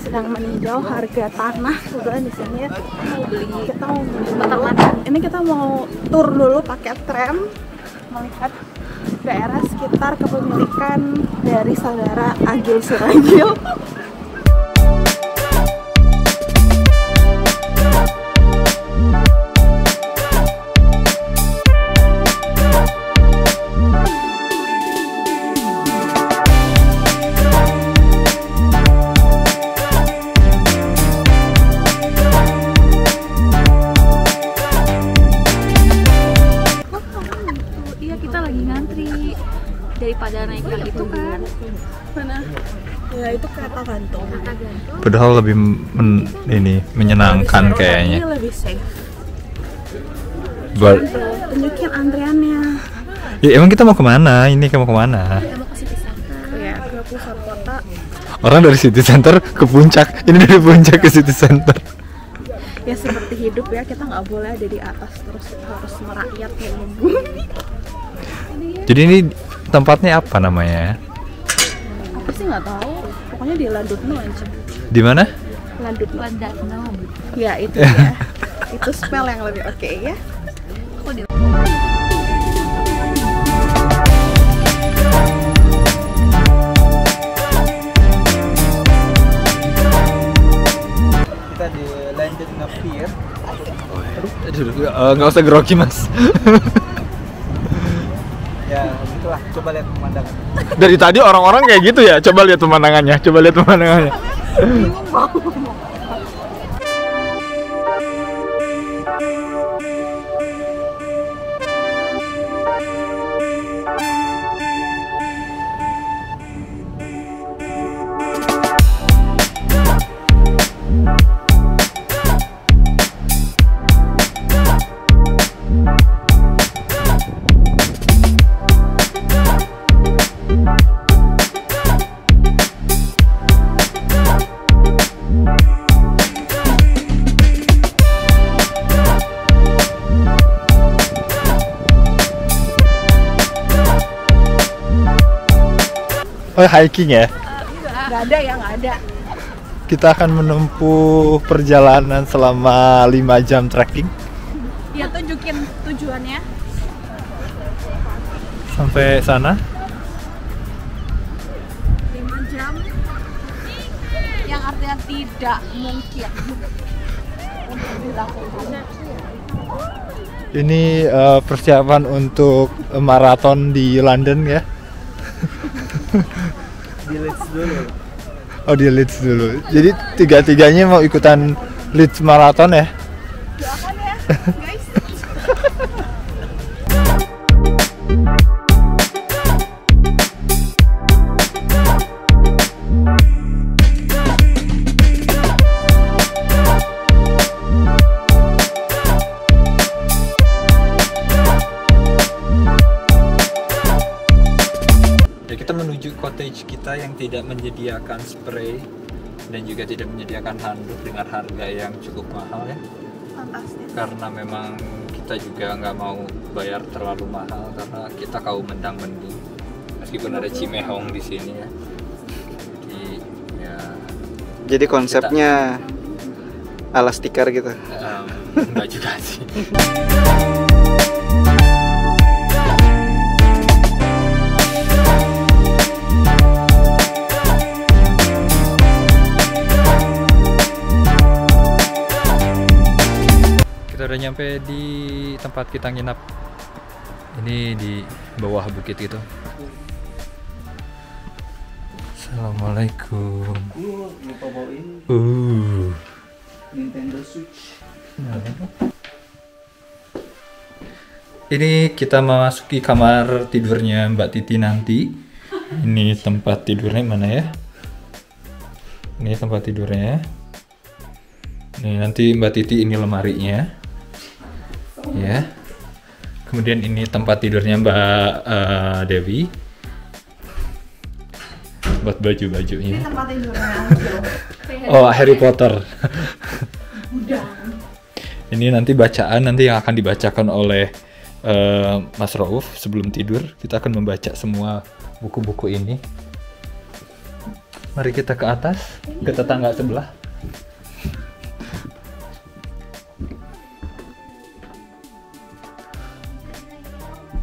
sedang meninjau harga tanah kebetulan di sini ya. Kita mau ini kita mau tur dulu pakai tram melihat daerah sekitar kepemilikan dari saudara Agil Suragil. Daripada naik yang itu kan Mana? Ya itu kereta gantung. Padahal lebih menyenangkan kayaknya. Ini lebih safe. Tunjukin antriannya. Ya emang kita mau kemana? Ini kita mau kemana? Kita mau ke City Center. Ya ke pusat kota. Orang dari City Center ke puncak. Ini dari puncak ke City Center. Ya seperti hidup ya, kita nggak boleh ada di atas terus, kita harus merakyat di bumi. Jadi ini tempatnya apa namanya? Aku sih nggak tahu. Pokoknya di Landudno aja. Di mana? Landudno. Ya itu Ya. ya. Itu spell yang lebih oke ya. Kita di Landudno Pier. Nggak usah grogi mas. Ya gitulah, coba lihat pemandangan. Dari tadi orang-orang kayak gitu ya. Coba lihat pemandangannya. Coba lihat pemandangannya. Oh hiking ya? Nggak ada ya, nggak ada. Kita akan menempuh perjalanan selama 5 jam trekking. Ya tunjukin tujuannya. Sampai sana. 5 jam. Yang artinya tidak mungkin untuk dilakukan. Ini persiapan untuk maraton di London ya. Di Leeds dulu. Oh di Leeds dulu. Jadi tiga-tiganya mau ikutan Leeds Marathon ya? Doakan ya guys. Kita menuju cottage kita yang tidak menyediakan spray dan juga tidak menyediakan handuk dengan harga yang cukup mahal ya. Fantastis. Karena memang kita juga nggak mau bayar terlalu mahal karena kita kaum mendang-mending. Meskipun ada Cimehong di sini ya. Jadi ya. Jadi konsepnya ala stiker gitu. Enggak juga sih. Kita udah nyampe di tempat kita nginap. Ini di bawah bukit itu. Assalamualaikum. Lupa bawain Nintendo Switch. Ini kita memasuki kamar tidurnya Mbak Titi nanti. Ini tempat tidurnya mana ya? Ini tempat tidurnya. Nih nanti Mbak Titi ini lemarinya. Ya. Kemudian ini tempat tidurnya Mbak Dewi. Buat baju-bajunya. Ini tempat tidurnya. Oh, Harry Potter. Ini nanti bacaan nanti yang akan dibacakan oleh Mas Rauf sebelum tidur. Kita akan membaca semua buku-buku ini. Mari kita ke atas, ke tetangga sebelah.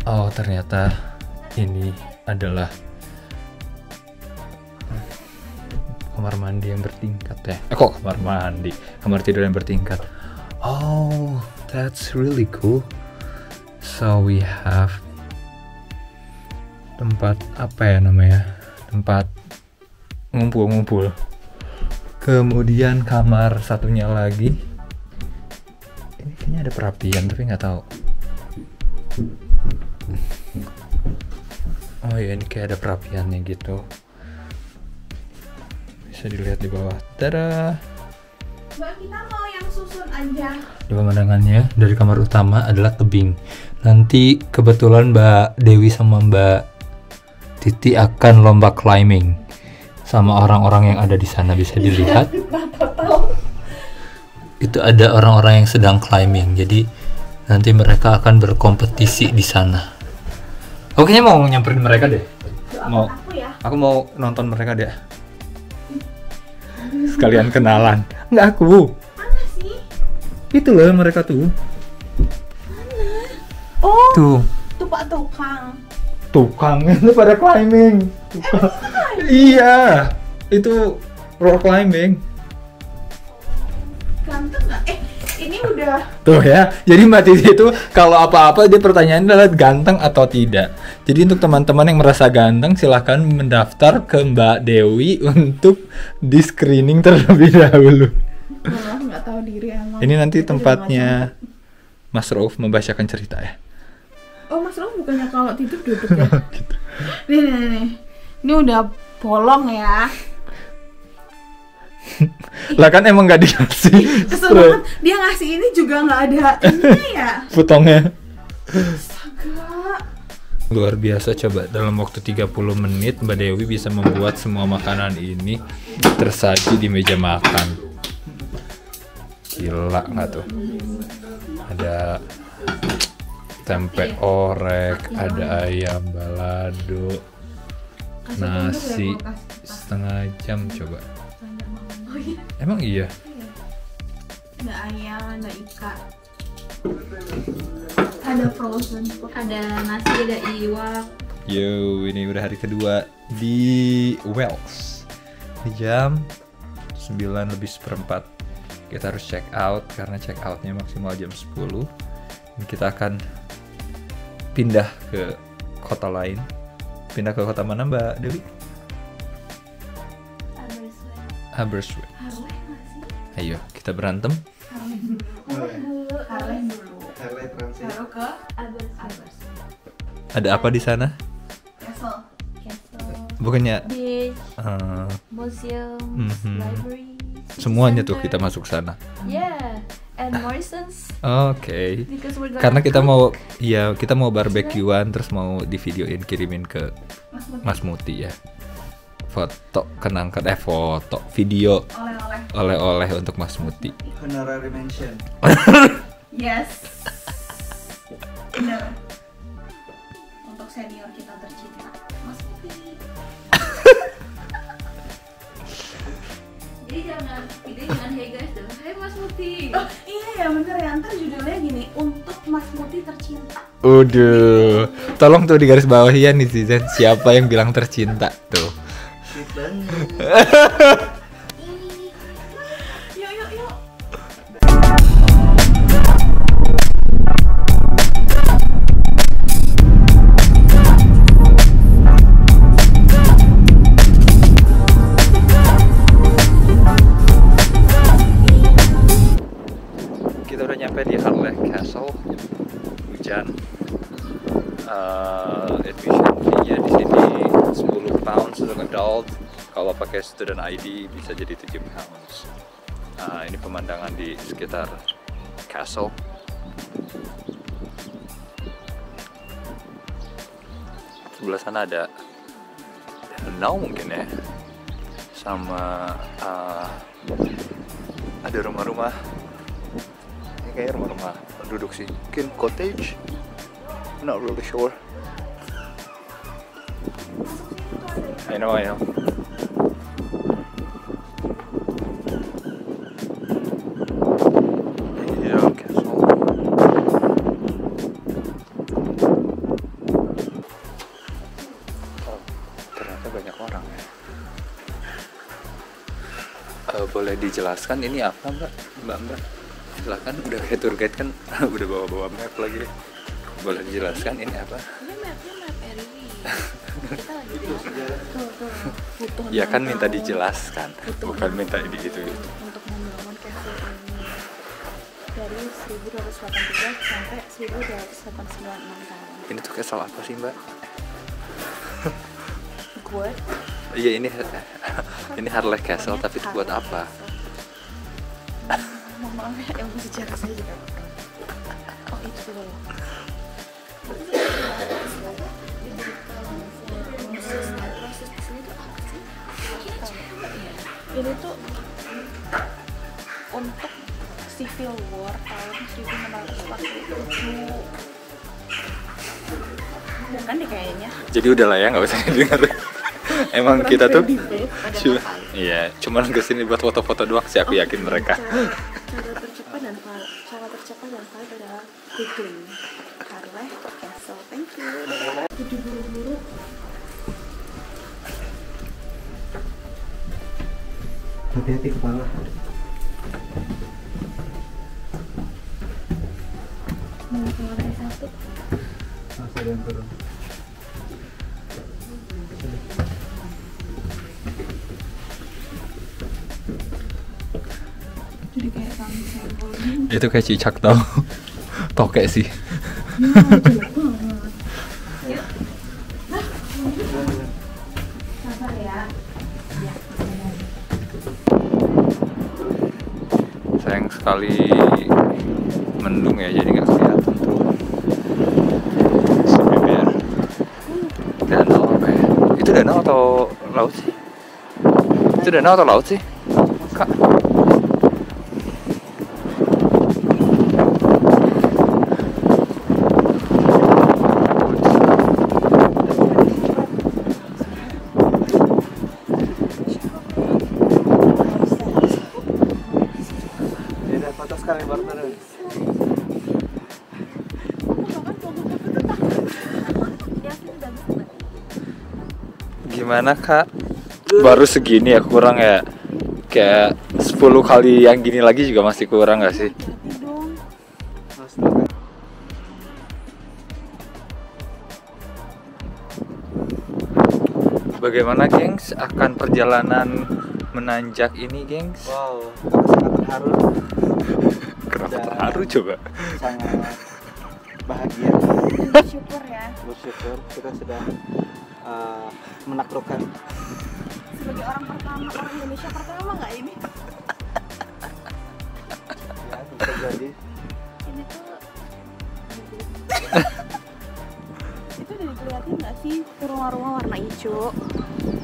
Oh, ternyata ini adalah kamar mandi yang bertingkat ya. Kok kamar mandi? Kamar tidur yang bertingkat. Oh, that's really cool. So we have tempat apa ya namanya? Tempat ngumpul-ngumpul. Kemudian kamar satunya lagi. Ini kayaknya ada perapian tapi nggak tahu. Oh ya, ini kayak ada perapiannya gitu. Bisa dilihat di bawah. Tada! Mbak, kita mau yang susun aja. Di pemandangannya dari kamar utama adalah tebing. Nanti kebetulan Mbak Dewi sama Mbak Titi akan lomba climbing sama orang-orang yang ada di sana, bisa dilihat. Itu ada orang-orang yang sedang climbing. Jadi nanti mereka akan berkompetisi di sana. Aku kayaknya mau nyamperin mereka deh. Mau. Aku mau nonton mereka deh. Sekalian kenalan. Enggak aku. Mana sih? Itu loh mereka tuh. Mana? Oh, Tuh. tuh Pak Tukang. Tukang itu pada climbing. Tukang. Iya. Itu rock climbing. Ganteng nggak? Ini udah. Tuh ya. Jadi Mbak Titi itu kalau apa-apa dia pertanyaannya adalah ganteng atau tidak. Jadi untuk teman-teman yang merasa ganteng silahkan mendaftar ke Mbak Dewi untuk di screening terlebih dahulu. Malah nggak tahu diri emang. Ini nanti Kita tempatnya Mas Rauf membacakan cerita ya. Oh, Mas Rom bukannya kalau tidur duduk ya? Nih. Ini udah bolong ya. Lah kan emang gak dikasih Kesel banget. Dia ngasih ini juga nggak ada ini ya. potongnya. Astaga. Luar biasa, coba dalam waktu 30 menit Mbak Dewi bisa membuat semua makanan ini tersaji di meja makan. Gila nggak tuh? Ada tempe orek, ada ayam balado, nasi setengah jam coba. Emang iya? Ada ayam, ada ikan. Ada frozen food. Ada nasi, ada iwak. Yo, ini udah hari kedua di Wells. Di jam 9:04. Kita harus check out karena check outnya maksimal jam 10. Dan kita akan pindah ke kota lain. Pindah ke kota mana Mbak Dewi? Aberystwyth. Ayo, kita berantem. Harlem dulu. Harley Transit. Baru ke Ada apa di sana? Castle. Bukannya Beach, museum, Mhm. library. semuanya tuh kita masuk sana. Yeah, and Morrison's. Oke. Because we're gonna Karena kita cook. mau kita mau barbekyuan terus mau di videoin kirimin ke Mas Muti ya. Foto kenangkan foto video Oleh-oleh. oleh-oleh untuk Mas Muti. Honorary mention. Yes. Bener. Untuk senior kita tercinta, Mas Muti. Jadi jangan hey guys, dong. Hey Mas Muti. Oh, iya ya bener ya. Ntar judulnya gini, untuk Mas Muti tercinta. Udah. Tolong tuh di garis bawah ya netizen siapa yang bilang tercinta tuh. Sweet banget. Yuk. Kita udah nyampe di Harley Castle. Hujan. Admission fee-nya di sini 10 pounds untuk adult. Kalau pakai student ID bisa jadi 7 pounds. Ini pemandangan di sekitar castle. Sebelah sana ada danau mungkin ya. Sama ada rumah-rumah. Ini kayak rumah-rumah penduduk sih. Mungkin cottage. Not really sure. I know. boleh dijelaskan ini apa Mbak? Silakan, udah kayak tour guide kan, udah bawa map lagi. Boleh dijelaskan ini apa? Ini mapnya map RV. Kita lagi di butuh Ya kan minta dijelaskan, bukan minta ini gitu. Untuk membangun castle ini dari 1283 sampai 1296 tahun. Ini tuh castle apa sih Mbak? Gue Iya ini Harlech Castle, tapi itu buat apa? mohon maaf ya, ilmu sejarah saya juga. Oh itu loh. proses di sini tuh apa sih? Ini tuh untuk Civil War tahun 1647. Bukan deh kayaknya. Jadi udah lah ya, nggak usah didengar. Emang Kurang kita tuh kredibel. iya, cuman kesini buat foto-foto doang sih, aku yakin mereka. Cara tercepat dan valid adalah googling Harlech Castle. Thank you. Jadi buru-buru. Hati-hati kepala. Mau ke lantai 1. Masih ada yang turun. Jadi kayak kami sampel. Itu kayak cicak tau. Tokek sih. Sabar ya. Sayang sekali mendung ya, jadi nggak kelihatan tuh. Sini biar danau apa ya? Itu danau atau laut sih? Itu danau atau laut sih? Kak. Tidak foto sekali baru terus. Gimana Kak? Baru segini ya, kurang ya? Kayak 10 kali yang gini lagi juga masih kurang gak sih? Bagaimana gengs akan perjalanan menanjak ini gengs? Wow, sangat terharu. Kenapa terharu coba? Sangat bahagia. Bersyukur ya. Bersyukur kita sudah menaklukkan. Sebagai orang Indonesia pertama nggak ini? Ya, bisa jadi. Ini tuh itu udah dilihatin nggak sih rumah-rumah warna hijau?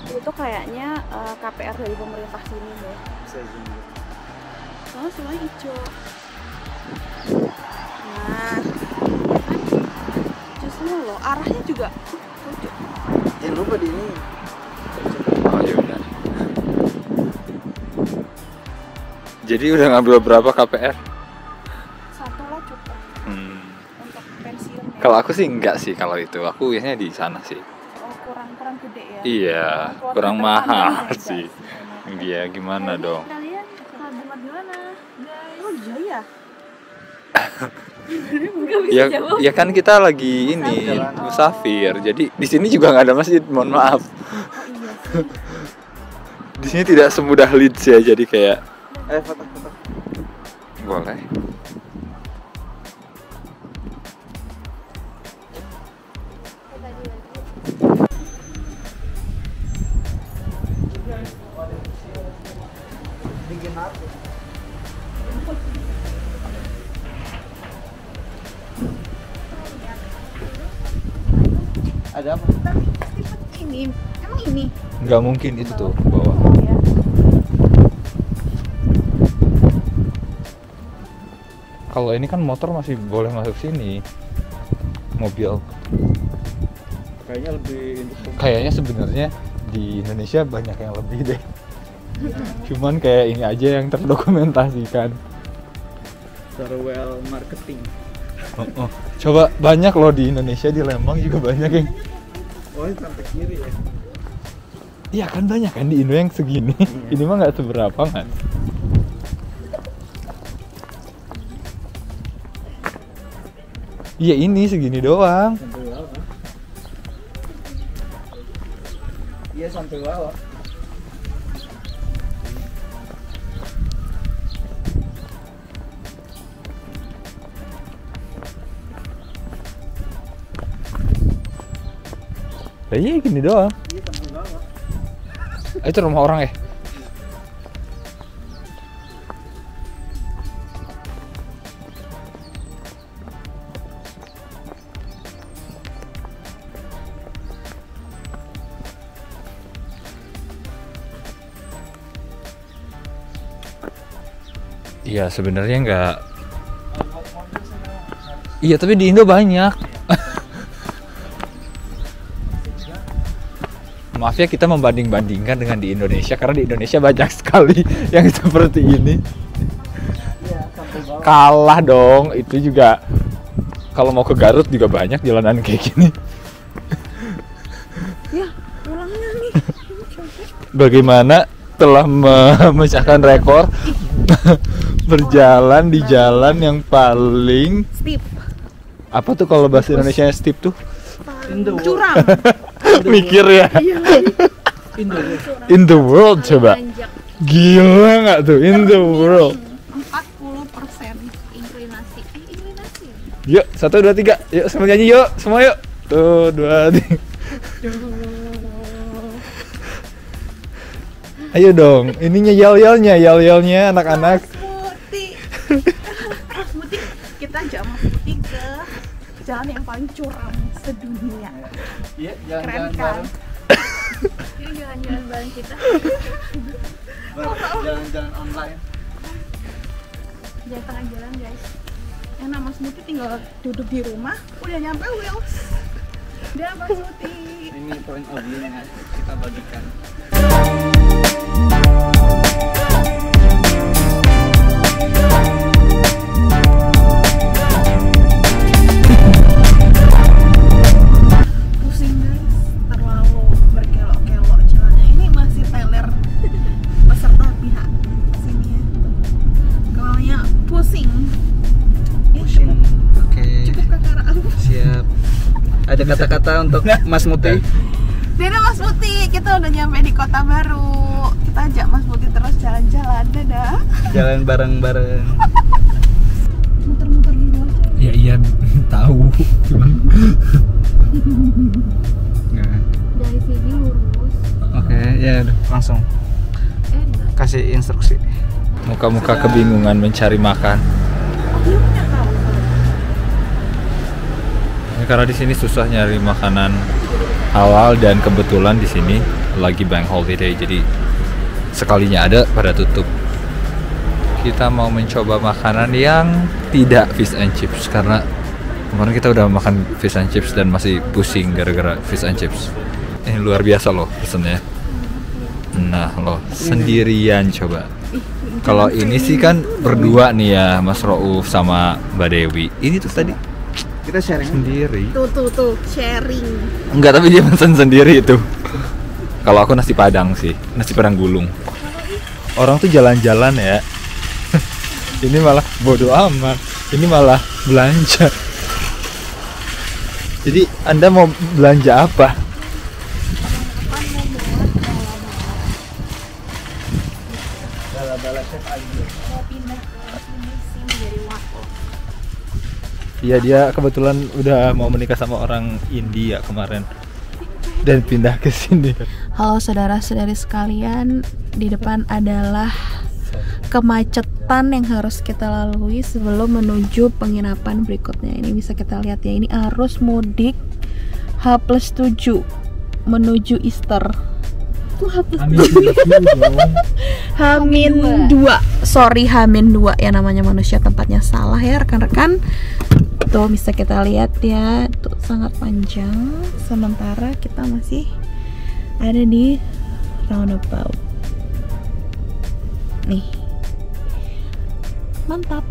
Itu kayaknya KPR dari pemerintah sini deh. Bisa jadi. Soalnya semuanya hijau. Nah, justru loh arahnya juga lucu. Jangan lupa di ini. Oh iya benar. Jadi udah ngambil berapa KPR? Satu lah cukup untuk pensiun ya. Kalau aku sih enggak sih kalau itu. Aku biasanya di sana sih. Oh, kurang gede ya. Iya, Keluarga kurang terpandang mahal juga sih. Iya, gimana dong? Kalian tabungan di mana, guys? Oh iya ya. Ya, ya kan kita lagi ini musafir. Jadi di sini juga nggak ada masjid. Mohon maaf. Oh iya sih. Di sini tidak semudah Leeds ya. Jadi kayak Foto-foto. boleh. Bikin apa? Ada apa? Tapi ini emang ini. Nggak mungkin itu tuh bawah. Oh ya. Kalau ini kan motor masih boleh masuk sini. Mobil. Kayaknya lebih Kayaknya sebenarnya di Indonesia banyak yang lebih deh. Cuman kayak ini aja yang terdokumentasikan. Sarwell marketing. Oh. Coba banyak loh di Indonesia, di Lembang juga banyak yang. Oh, ini sampai kiri ya. Iya kan banyak kan di Indo yang segini. Ini mah nggak seberapa kan. Iya ini segini doang. Sampai bawah. Iya sampai bawah. Lah iya gini doang. Iya sampai bawah. Itu rumah orang ya? Iya sebenarnya nggak. Iya tapi di Indo banyak. Maaf ya kita membanding-bandingkan dengan di Indonesia karena di Indonesia banyak sekali yang seperti ini. Iya sampai bawah. Kalah dong, itu juga kalau mau ke Garut juga banyak jalanan kayak gini. Ya, pulangnya nih. Bagaimana telah memecahkan rekor berjalan di jalan yang paling Steep. apa tuh kalau bahasa Indonesia steep tuh? Curam. Mikir ya. In the world coba. Nanjak Gila nggak tuh in the world. 40%. inklinasi. Inklinasi. Yuk 1, 2, 3. Yuk semua nyanyi yuk semua yuk. Tuh 2, 3. Ayo dong, ininya yel-yelnya anak-anak. Muti. Muti. Kita ajak Mas Muti ke jalan yang paling curam sedunia. Iya Keren jalan-jalan kan? bareng. Ini jalan-jalan bareng kita. Jalan-jalan online. Jangan tengah jalan guys. Enak Mas Muti tinggal duduk di rumah, udah nyampe Wheels. Udah Mas Muti. Ini point of view-nya kita bagikan. Pusing guys, terlalu berkelok-kelok jalannya. Ini masih Tyler peserta pihak sini ya. Kepalanya pusing. Ya, Pusing. Oke. cukup kekaraan. Siap. Ada kata-kata untuk Mas Muti. Dadah Mas Muti, kita udah nyampe di kota baru. Kita ajak Mas Muti terus jalan-jalan. Dadah. Jalan bareng-bareng. Muter-muter dulu aja. Ya iya tahu. Cuman Nah. Dari sini lurus. Oke, ya udah langsung Enggak. kasih instruksi. muka-muka kebingungan mencari makan. Dia punya tahu. Ya, karena di sini susah nyari makanan halal dan kebetulan di sini lagi bank holiday jadi sekalinya ada pada tutup. Kita mau mencoba makanan yang tidak fish and chips karena kemarin kita udah makan fish and chips dan masih pusing gara-gara fish and chips. Ini luar biasa loh pesennya. Nah loh sendirian coba. Kalau ini sih kan berdua nih ya Mas Rauf sama Mbak Dewi. Ini tuh tadi Kita sharing. sendiri. Tuh, sharing. Enggak, tapi dia pesan sendiri itu. Kalau aku nasi padang sih, nasi padang gulung. Orang tuh jalan-jalan ya. Ini malah bodo amat. Ini malah belanja. Jadi Anda mau belanja apa? Mau pindah ke sini sih menjadi waffle. Iya dia kebetulan udah mau menikah sama orang India kemarin dan pindah ke sini. Halo saudara-saudari sekalian, di depan adalah kemacetan yang harus kita lalui sebelum menuju penginapan berikutnya. Ini bisa kita lihat ya, ini arus mudik H+7 menuju Easter. Kok H+7? H-2. Sorry, H-2 ya, namanya manusia tempatnya salah ya rekan-rekan. Tuh bisa kita lihat ya, tuh sangat panjang. Sementara kita masih ada di roundabout. Nih. Mantap.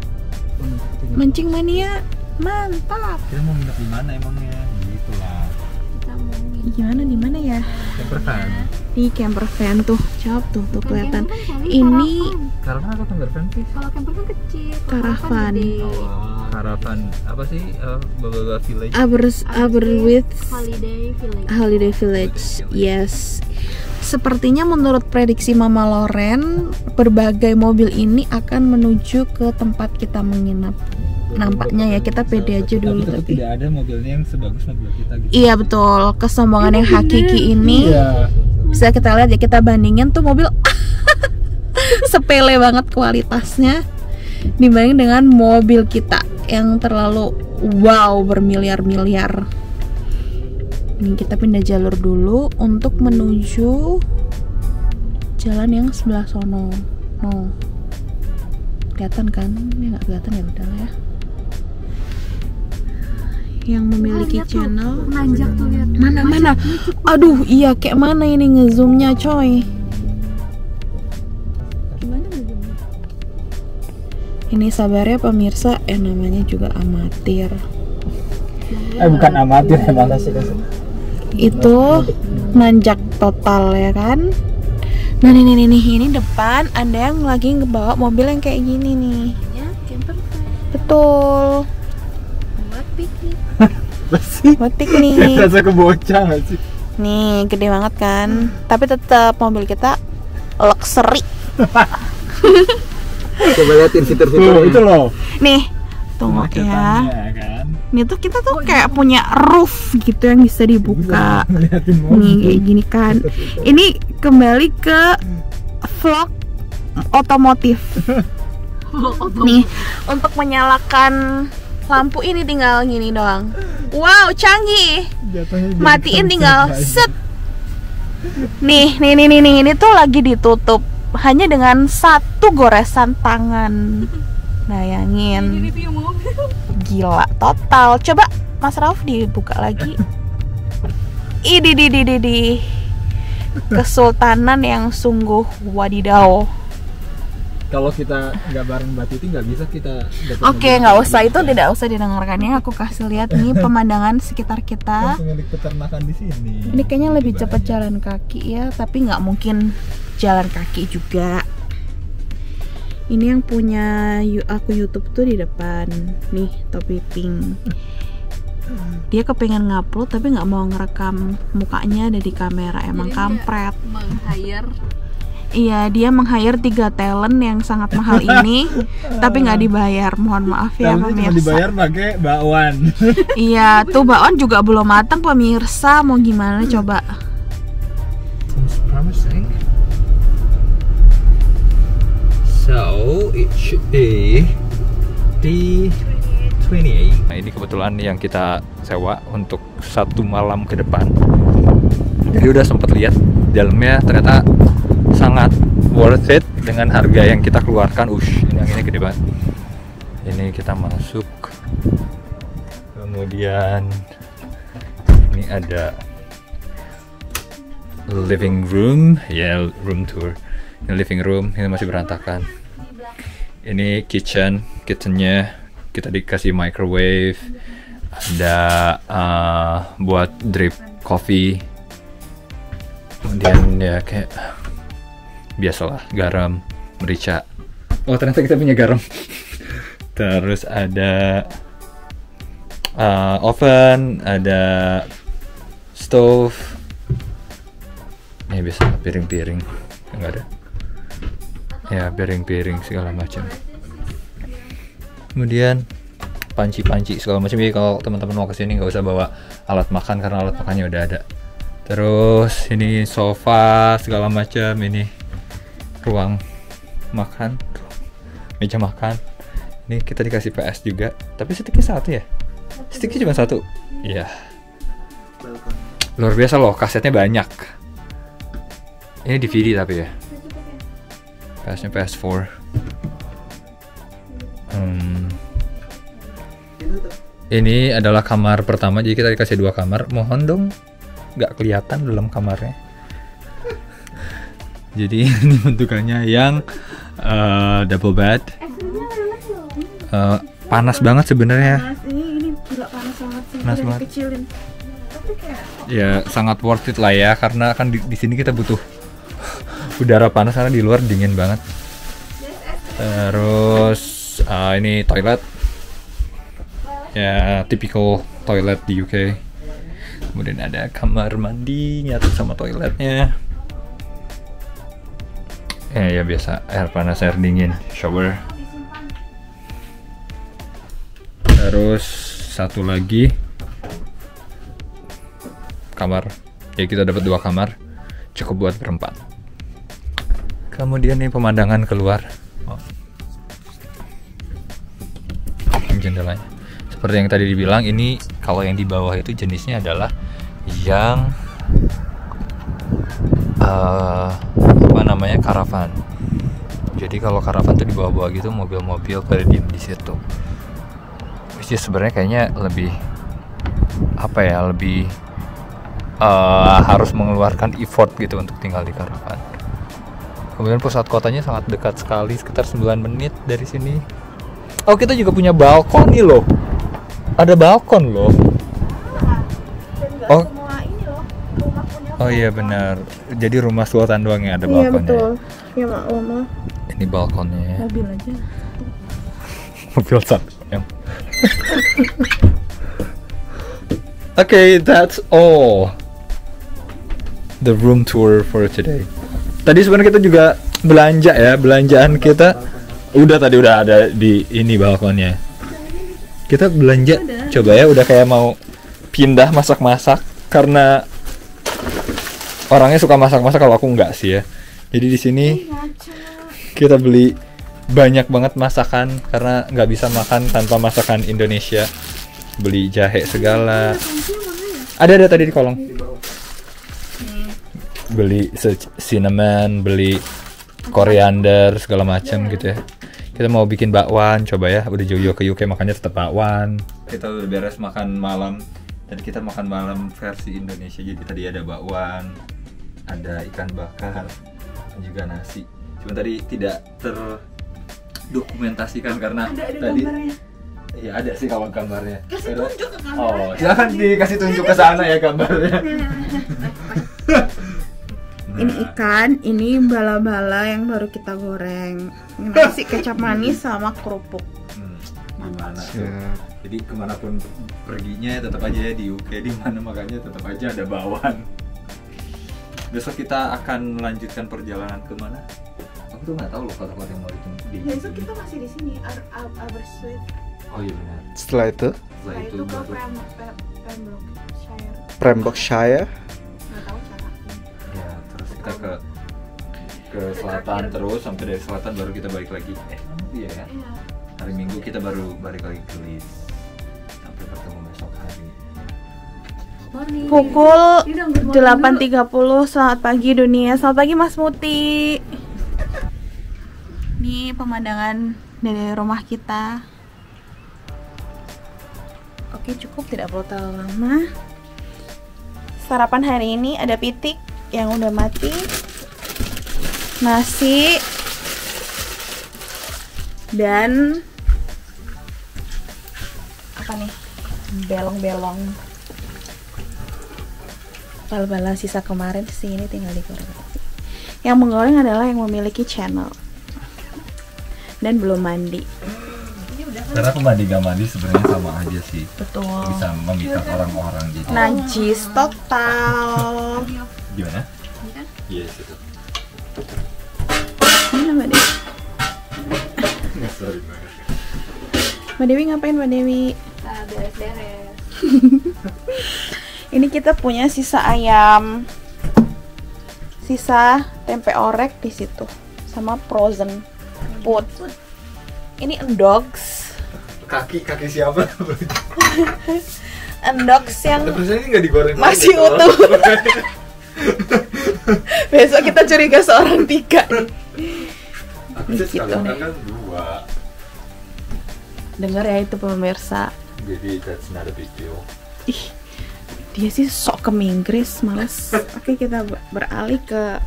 Mancing mania, mantap. Kita mau nginep di mana emangnya? Gitu lah. Kita mau Gimana di mana ya? Camperkan. Di camper van tuh, jawab tuh kelihatan. Camper van kali, Ini Karena apa camper van sih? kalau camper kan kecil, kalau Karavan. gede. Harapan apa sih? Baba Village. Aberwith Holiday Village. Village. Yes. Sepertinya menurut prediksi Mama Loren, berbagai mobil ini akan menuju ke tempat kita menginap. Nampaknya ya, kita pede aja dulu tetap tapi. tidak ada mobilnya yang sebagus mobil kita gitu. Iya betul, kesombongan yang hakiki ini bisa kita lihat ya, kita bandingin tuh mobil sepele banget kualitasnya dibanding dengan mobil kita yang terlalu wow bermiliar-miliar. Ini kita pindah jalur dulu untuk menuju jalan yang sebelah sono. No, kelihatan kan? Ini nggak kelihatan ya, udah lah ya. Yang memiliki Lihat tuh, channel nanjak tuh, lihat. mana? Aduh, iya kayak mana ini ngezoomnya coy? Gimana ngejumlah? Ini sabar ya pemirsa, namanya juga amatir. Bukan amatir emang sih. Itu nanjak total ya kan? Nah ini depan ada yang lagi ngebawa mobil yang kayak gini nih. Ya, camper van Betul. buat piknik. Buat piknik. Rasa kebocah nggak sih? Nih gede banget kan? Tapi tetap mobil kita luxury. Coba liatin fitur-fitur itu loh. Nih, tunggu ya. Kan? Ini tuh kita tuh kayak punya roof gitu yang bisa dibuka. Ngeliatin Nih kayak gini kan. Ini kembali ke vlog otomotif. Nih, untuk menyalakan lampu ini tinggal gini doang. Wow, canggih. Matiin tinggal set. Nih, ini tuh lagi ditutup hanya dengan satu goresan tangan. Bayangin. Review mobil. Gila total. Coba Mas Rauf dibuka lagi. Di kesultanan yang sungguh wadidaw. Kalau kita nggak bareng Mbak Titi nggak bisa kita. Oke, nggak usah, itu tidak usah didengarkannya. Aku kasih lihat nih pemandangan sekitar kita. Pemilik peternakan di sini. Ini kayaknya lebih cepat jalan kaki ya, tapi nggak mungkin jalan kaki juga. Ini yang punya aku YouTube tuh di depan nih, topi pink. Dia kepengen ngupload tapi nggak mau ngerekam mukanya ada di kamera, emang Jadi kampret. Meng-hire Iya, dia meng-hire 3 talent yang sangat mahal ini tapi nggak dibayar. Mohon maaf ya Cuma pemirsa. dibayar pakai bakwan. Iya, tuh bakwan juga belum matang pemirsa, mau gimana coba? Seems promising. So it should be D28. Nah ini kebetulan yang kita sewa untuk 1 malam ke depan. Jadi udah sempet lihat dalamnya, ternyata sangat worth it dengan harga yang kita keluarkan. Ini yang ini gede banget. Ini kita masuk. Kemudian ini ada living room, ya room tour. Ini living room, ini masih berantakan. Ini kitchennya kita dikasih microwave, ada buat drip coffee. Kemudian ya kayak biasalah garam, merica. Oh ternyata kita punya garam. Terus ada oven, ada stove. Ini biasa piring-piring, enggak ada. Ya piring-piring segala macam. Kemudian panci-panci segala macam. Jadi kalau teman-teman mau kesini nggak usah bawa alat makan karena alat makannya udah ada. Terus ini sofa segala macam. Ini ruang makan, meja makan. Ini kita dikasih PS juga. Tapi sticknya 1 ya? Sticknya cuma 1. Iya. Luar biasa loh, kasetnya banyak. Ini DVD tapi ya. PS-nya PS4. Ini adalah kamar pertama, jadi kita dikasih 2 kamar. Mohon dong, nggak kelihatan dalam kamarnya. Jadi ini bentukannya yang double bed. Panas banget sebenarnya. Ini gila panas banget sih. Panas banget. Kecilin. Ya sangat worth it lah ya, karena kan di sini kita butuh udara panas karena di luar dingin banget. Terus ini toilet, ya typical toilet di UK. Kemudian ada kamar mandi nyatu sama toiletnya. Ya biasa, air panas air dingin, shower. Terus satu lagi kamar, ya kita dapat 2 kamar, cukup buat berempat. Kemudian nih pemandangan keluar, jendelanya. Seperti yang tadi dibilang, ini kalau yang di bawah itu jenisnya adalah yang apa namanya, karavan. Jadi kalau karavan tuh di bawah-bawah gitu, mobil-mobil pada diem di situ. Which is sebenarnya kayaknya lebih apa ya, lebih harus mengeluarkan effort gitu untuk tinggal di karavan. Kemudian pusat kotanya sangat dekat sekali, sekitar 9 menit dari sini. Oh, kita juga punya balkon nih loh. Ada balkon loh. Oh. Oh iya benar. Jadi rumah sultan doang yang ada balkonnya. Iya betul. Ya maklum. Ini balkonnya. Mobil aja. Mobil satu. Okay, that's all. The room tour for today. Tadi sebenarnya kita juga belanja ya, belanjaan kita udah ada di ini balkonnya. Kita belanja, coba ya, udah kayak mau pindah masak-masak karena orangnya suka masak-masak, kalau aku enggak sih ya. Jadi di sini kita beli banyak banget masakan karena nggak bisa makan tanpa masakan Indonesia. Beli jahe segala. Ada tadi di kolong. Beli cinnamon, beli koriander segala macam gitu ya. Kita mau bikin bakwan, coba ya. Udah jauh-jauh ke UK makanya tetap bakwan. Kita udah beres makan malam. Tadi kita makan malam versi Indonesia. Jadi tadi ada bakwan, ada ikan bakar, dan juga nasi. Cuma tadi tidak terdokumentasikan karena ada tadi gambarnya. Iya ada sih kalau gambarnya. Kasih tunjuk ke kamera. Oh, silakan dikasih tunjuk ke sana ya gambarnya. Ini ikan, ini bala-bala yang baru kita goreng. Ini nasi kecap manis sama kerupuk. Gimana tuh? Jadi kemanapun perginya tetap aja ya di UK, di mana makanya tetap aja ada bakwan. Besok kita akan melanjutkan perjalanan kemana? Aku tuh nggak tahu loh kota-kota yang mau ditunggu. Besok kita masih di sini, Aberystwyth. Oh iya benar. Setelah itu Setelah itu ke Pembrokeshire. Pembrokeshire. Nggak tahu cara. Ya, terus kita ke selatan terus, sampai dari selatan baru kita balik lagi. Iya ya. Iya. Hari Minggu kita baru balik lagi ke Leeds. Sampai bertemu besok hari. Pukul 8.30. Selamat pagi dunia. Selamat pagi Mas Muti. Ini pemandangan dari rumah kita. Oke, cukup, tidak perlu terlalu lama. Sarapan hari ini ada pitik yang udah mati, nasi, dan apa nih? Belong-belong. Bala-bala sisa kemarin sih, ini tinggal digoreng. Yang menggoreng adalah yang memiliki channel dan belum mandi. Karena aku mandi gak mandi sebenarnya sama aja sih. Betul. Bisa memikat orang-orang jadi. Najis total. Gimana? Iya situ. Mana Mbak Dewi? Sorry banget. Mbak Dewi ngapain Mbak Dewi? Beres-beres. Ini kita punya sisa ayam, sisa tempe orek di situ, sama frozen food. Ini endogs. Kaki siapa? Endogs yang Terus ini nggak digoreng masih utuh. Besok kita curiga seorang 3. Aku sih sekalian kan 2. Dengar ya itu pemirsa. Jadi that's not a big deal. Ih, dia sih sok ke Inggris, males. Oke, kita beralih ke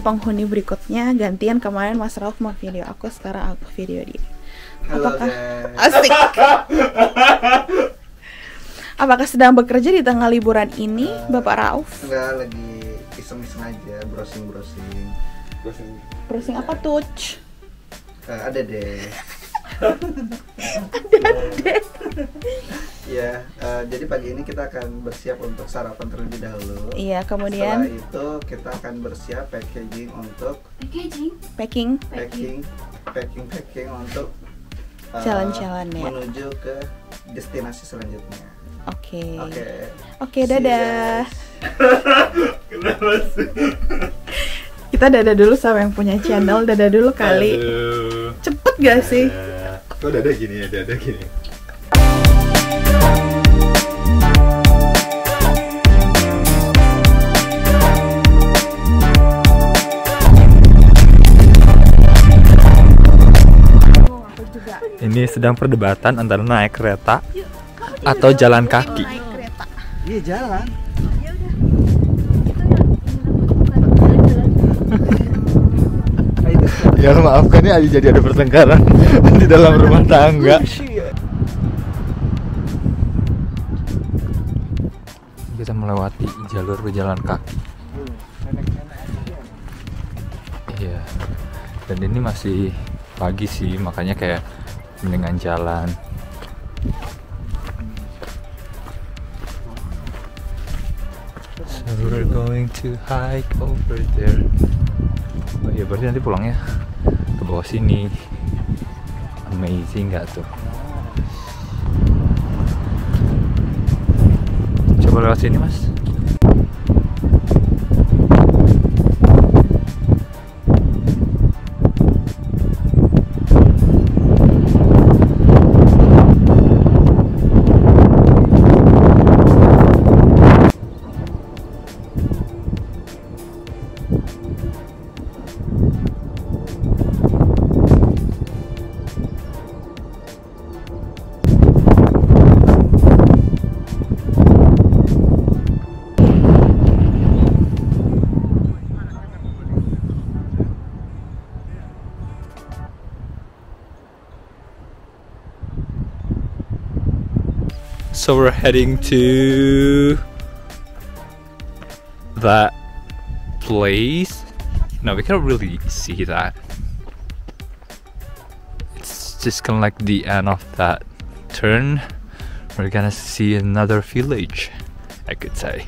penghuni berikutnya. Gantian, kemarin Mas Rauf mau video aku, sekarang aku video dia. Apakah asik? Apakah sedang bekerja di tengah liburan ini, Bapak Rauf? Enggak, lagi iseng-iseng aja, browsing. Browsing apa tuh? Ada deh. Ya, jadi pagi ini kita akan bersiap untuk sarapan terlebih dahulu. Iya, kemudian setelah itu kita akan bersiap packaging untuk packing untuk jalan-jalan ya. menuju ke destinasi selanjutnya. Oke, dadah. Kita dadah dulu sama yang punya channel, dadah dulu kali. Cepet gak sih? Kok dadah gini ya, dadah gini. Ini sedang perdebatan antara naik kereta atau jalan kaki. Naik kereta. Iya, jalan. Ya maafkan ya, jadi ada pertengkaran di dalam rumah tangga. Kita melewati jalur pejalan kaki. Iya. Dan ini masih pagi sih, makanya kayak mendingan jalan. So we're going to hike over there. Oh iya, berarti nanti pulangnya ke bawah sini. Amazing gak tuh? Coba lewat sini, Mas. So we're heading to that place. No, we can't really see that. It's just kind of like the end of that turn. We're gonna see another village, I could say.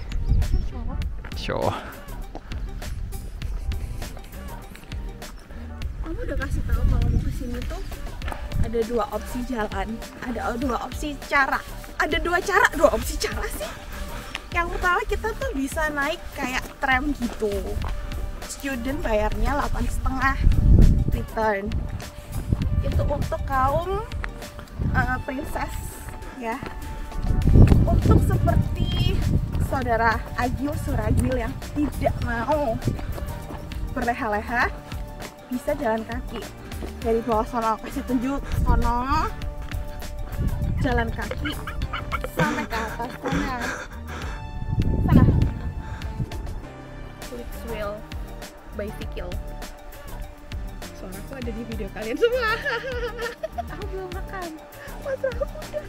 Sure. Kamu udah kasih tahu kalau mau kesini tuh ada dua opsi jalan, ada dua opsi cara. Ada dua opsi cara sih. Yang pertama kita tuh bisa naik kayak tram gitu. Student bayarnya 8,5 return. Itu untuk kaum princess ya. Untuk seperti saudara Agil Suragil yang tidak mau berleha-leha, bisa jalan kaki dari bawah sono, kasih tunjuk sono, jalan kaki sampai ke atas sana. Flix wheel bicycle. Suaraku ada di video kalian semua. Aku belum makan. Masa aku udah.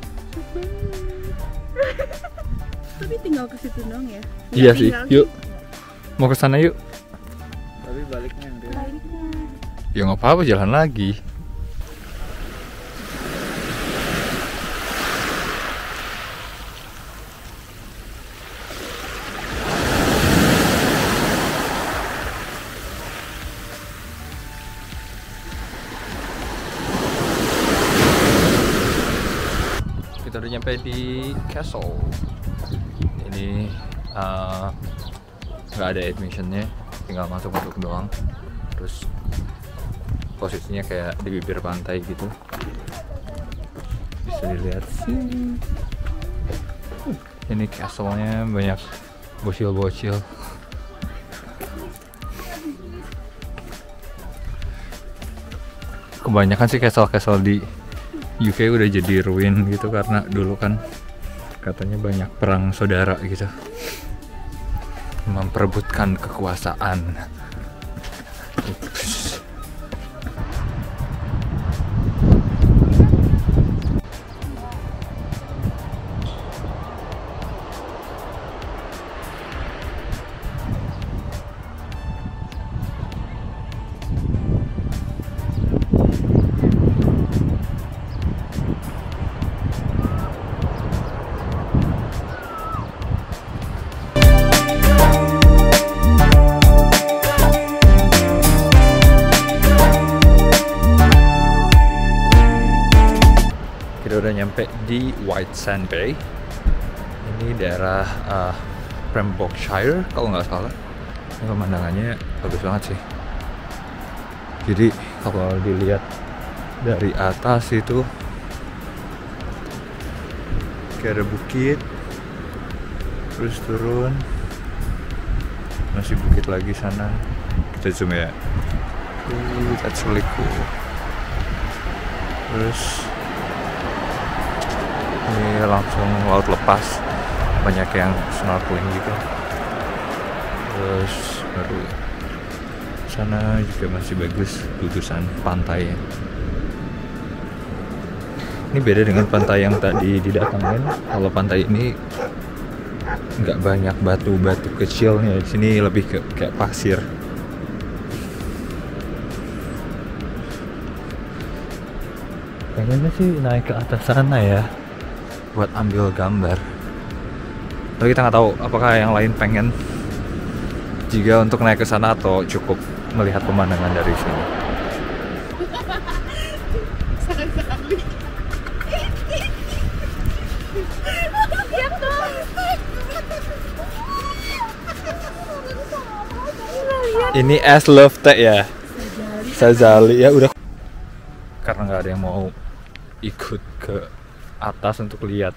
Tapi tinggal ke situ dong ya. Iya sih. Yuk. Mau ke sana yuk. Tapi baliknya yang Ya nggak apa-apa, jalan lagi. Kita udah nyampe di castle. Ini nggak ada admissionnya, tinggal masuk doang. Terus posisinya kayak di bibir pantai gitu, bisa dilihat sih. Ini castle-nya banyak bocil-bocil. Kebanyakan sih castle-castle di UK udah jadi ruin gitu, karena dulu kan katanya banyak perang saudara gitu, memperebutkan kekuasaan. udah nyampe di White Sand Bay. Ini daerah Pembrokeshire kalau nggak salah. Ini pemandangannya bagus banget sih. Jadi kalau dilihat dari atas itu kayak ada bukit, terus turun masih bukit lagi sana. Kita zoom ya. That's really cool. Terus ini langsung laut lepas, banyak yang snorkeling gitu. Terus baru sana juga masih bagus gugusan pantainya. Ini beda dengan pantai yang tadi didatangin. Kalau pantai ini nggak banyak batu-batu kecilnya, di sini lebih ke kayak pasir. Pengennya sih naik ke atas sana ya, buat ambil gambar. Tapi kita nggak tahu apakah yang lain pengen juga untuk naik ke sana atau cukup melihat pemandangan dari sini. Ini es love teh ya, Sazali ya udah. Karena nggak ada yang mau ikut ke atas untuk lihat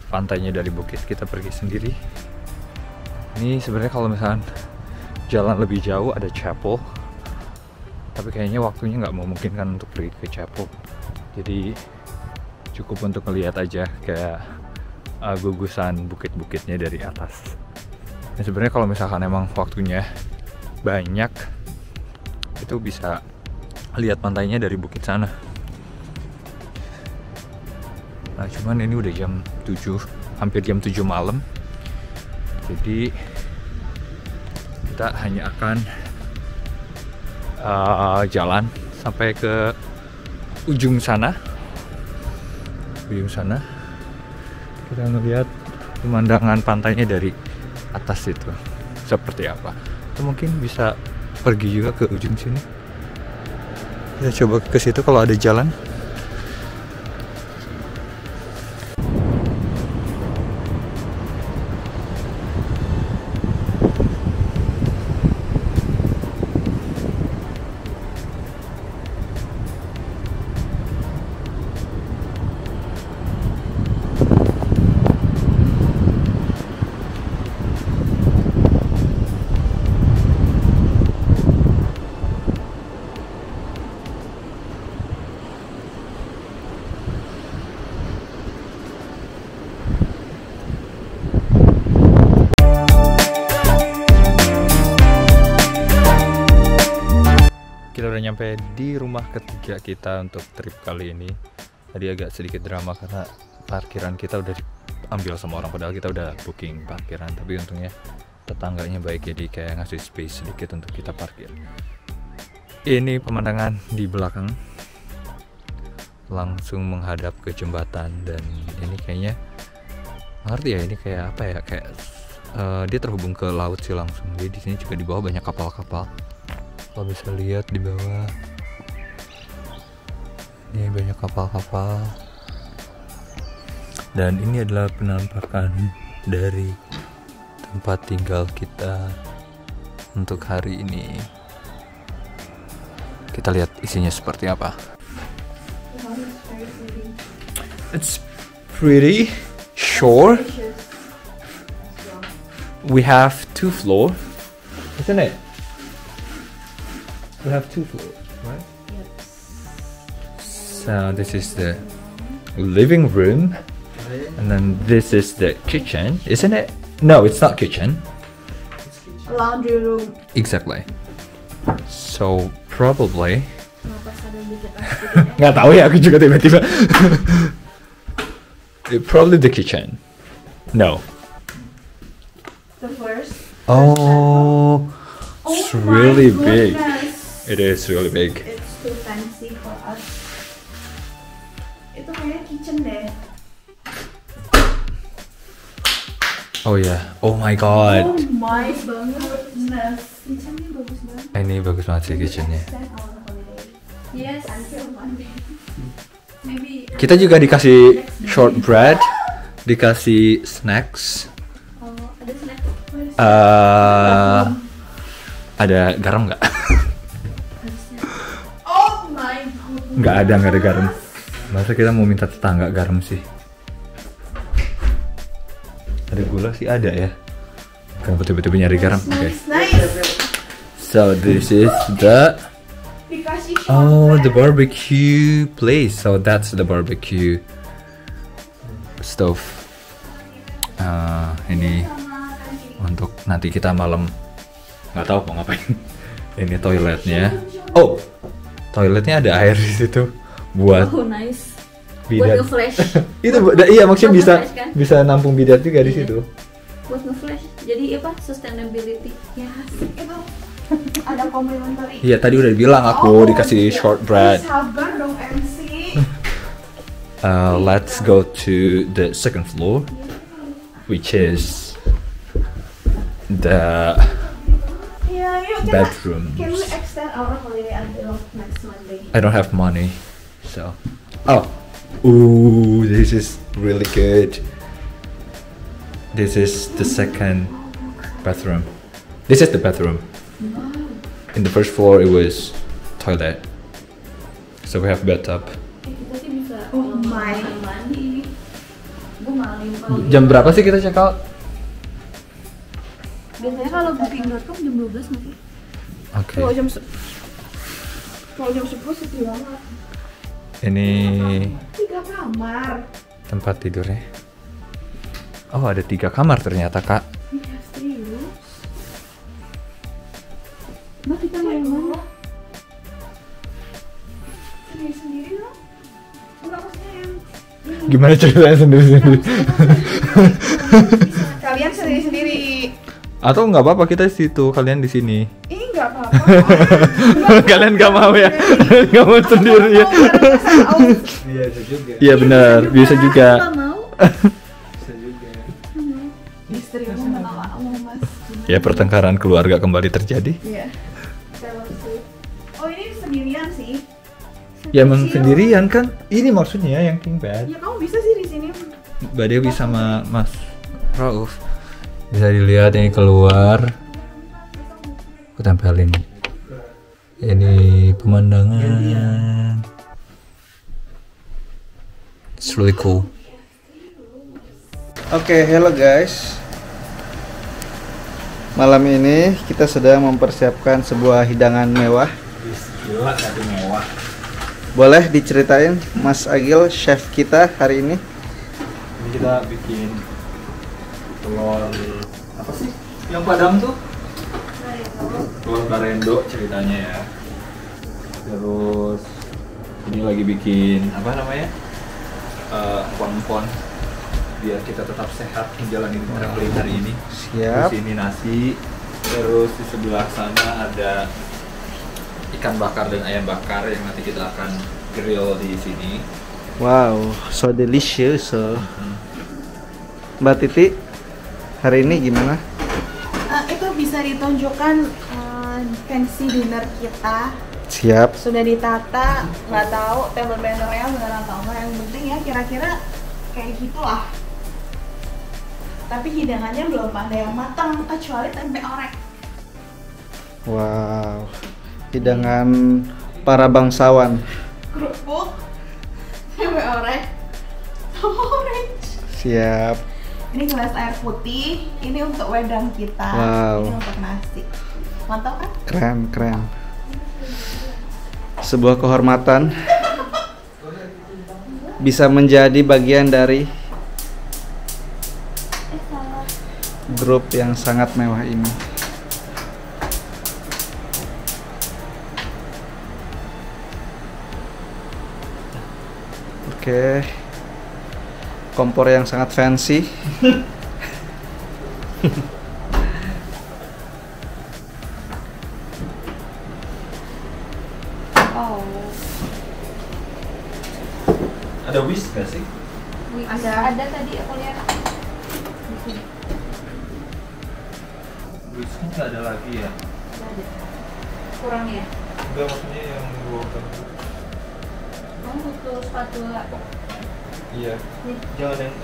pantainya dari bukit, kita pergi sendiri. Ini sebenarnya kalau misalkan jalan lebih jauh ada chapel, tapi kayaknya waktunya nggak memungkinkan untuk pergi ke chapel. Jadi cukup untuk melihat aja kayak gugusan bukit-bukitnya dari atas. Dan sebenarnya kalau misalkan emang waktunya banyak, itu bisa lihat pantainya dari bukit sana. Nah cuman ini udah jam 7, hampir jam 7 malam. Jadi kita hanya akan jalan sampai ke ujung sana. Kita ngeliat pemandangan pantainya dari atas itu seperti apa. Atau mungkin bisa pergi juga ke ujung sini. Kita coba ke situ kalau ada jalan. Kita udah nyampe di rumah ketiga kita untuk trip kali ini. Tadi agak sedikit drama karena parkiran kita udah diambil sama orang, padahal kita udah booking parkiran. Tapi untungnya tetangganya baik, jadi kayak ngasih space sedikit untuk kita parkir. Ini pemandangan di belakang, langsung menghadap ke jembatan. Dan ini kayaknya, ngerti ya, ini kayak apa ya, kayak dia terhubung ke laut sih langsung. Jadi di sini juga di bawah banyak kapal-kapal. Kalau bisa lihat di bawah, ini banyak kapal-kapal. Dan ini adalah penampakan dari tempat tinggal kita untuk hari ini. Kita lihat isinya seperti apa. It's pretty sure. We have 2 floors, isn't it? We have 2 floors, right? Yep. So this is the living room, and then this is the kitchen, isn't it? No, it's not kitchen. Laundry room. Exactly. So probably. Nggak tahu ya, aku juga tiba-tiba. Probably the kitchen. No. The first. Oh, it's really big. Goodness. It is really big. It's too fancy for us. Itu kayak kitchen deh. Oh yeah. Oh my god. Oh my goodness. Kitchennya bagus banget. Ini bagus banget sih kitchennya. Stand our holiday. Yes. Until Monday. Maybe. Kita juga dikasih shortbread, dikasih snacks. Oh, ada snack. Ada garam nggak? Oh my god. Nggak ada garam. Masa kita mau minta tetangga garam sih? Ada gula sih ada ya. Kenapa tiba-tiba nyari garam? Oke. Nice. So this is the Dikasih the barbecue place. So that's the barbecue stove. Ini untuk nanti kita malam nggak tahu mau ngapain. Ini toiletnya. Oh, toiletnya ada air di situ buat Oh nice. bidat. Buat nge-flash. Itu iya maksudnya Buat bisa nge-flash, kan? bisa nampung bidat juga di Iya. situ. Buat nge-flash. Jadi apa? Sustainability. Ya, itu ada complimentary. Iya tadi udah bilang aku dikasih shortbread. Sabar dong MC. Let's go to the second floor, which is the Yeah, yuk bedrooms. Can we extend our holiday until next Monday? I don't have money, so. Oh, ooh, this is really good. This is the second bathroom. This is the bathroom. In the first floor, it was toilet. So we have bathtub. Kita sih bisa. Oh my. Mandi ini. Gue malah limpah. Jam berapa sih kita check out? Biasanya kalau booking.com jam 12 nggak sih? Oke. Kalau jam 10 sepi banget. Ini 3 kamar. tempat tidurnya. Oh, ada 3 kamar ternyata, Kak. Iya, serius. Mbak, kita main mana? Sendiri-sendiri dong. Enggak, maksudnya yang Gimana ceritanya sendiri-sendiri? kalian sendiri-sendiri. Atau nggak apa-apa kita di situ, kalian di sini. Ih, nggak apa-apa. Kalian nggak mau ya? Nggak mau sendiri ya? Iya, itu juga. Iya benar, bisa juga. Nggak mau. Bisa juga. Istrimu menolakmu, Mas. Ya pertengkaran keluarga kembali terjadi. Iya. Oh, ini sendirian sih. Ya emang sendirian kan? Ini maksudnya yang king bed. Ya kamu bisa sih di sini. Mbak Dewi sama Mas Rauf. Bisa dilihat ini keluar. Aku tempelin. Ini pemandangan. It's really cool. Oke, hello guys. Malam ini kita sedang mempersiapkan sebuah hidangan mewah. Gila tapi mewah. Boleh diceritain Mas Agil, chef kita hari ini? Ini kita bikin telur apa sih? Yang Padang tuh? Telur Barendo ceritanya ya. Terus ini lagi bikin apa namanya? Empon-empon biar kita tetap sehat menjalani traveling hari ini. Siap. Terus ini nasi. Terus di sebelah sana ada ikan bakar dan ayam bakar yang nanti kita akan grill di sini. Wow, so delicious. Mbak Titi, hari ini gimana? Itu bisa ditunjukkan fancy dinner kita. Siap. Sudah ditata, nggak tahu table bannernya benar atau enggak. Yang penting ya kira-kira kayak gitulah. Tapi hidangannya belum ada yang matang kecuali tempe orek. Wow, hidangan para bangsawan. Kerupuk, tempe orek, sama orange. Siap. Ini gelas air putih, ini untuk wedang kita, Wow. ini untuk nasi. Mantap kan? Keren, keren. Sebuah kehormatan bisa menjadi bagian dari grup yang sangat mewah ini. Oke. Kompor yang sangat fancy. Oh, Ada whisk gak sih? Ada tadi aku lihat. Whisknya nggak ada lagi ya? Kurang ya. Enggak, maksudnya yang dua Kamu butuh spatula. Iya. Jangan yang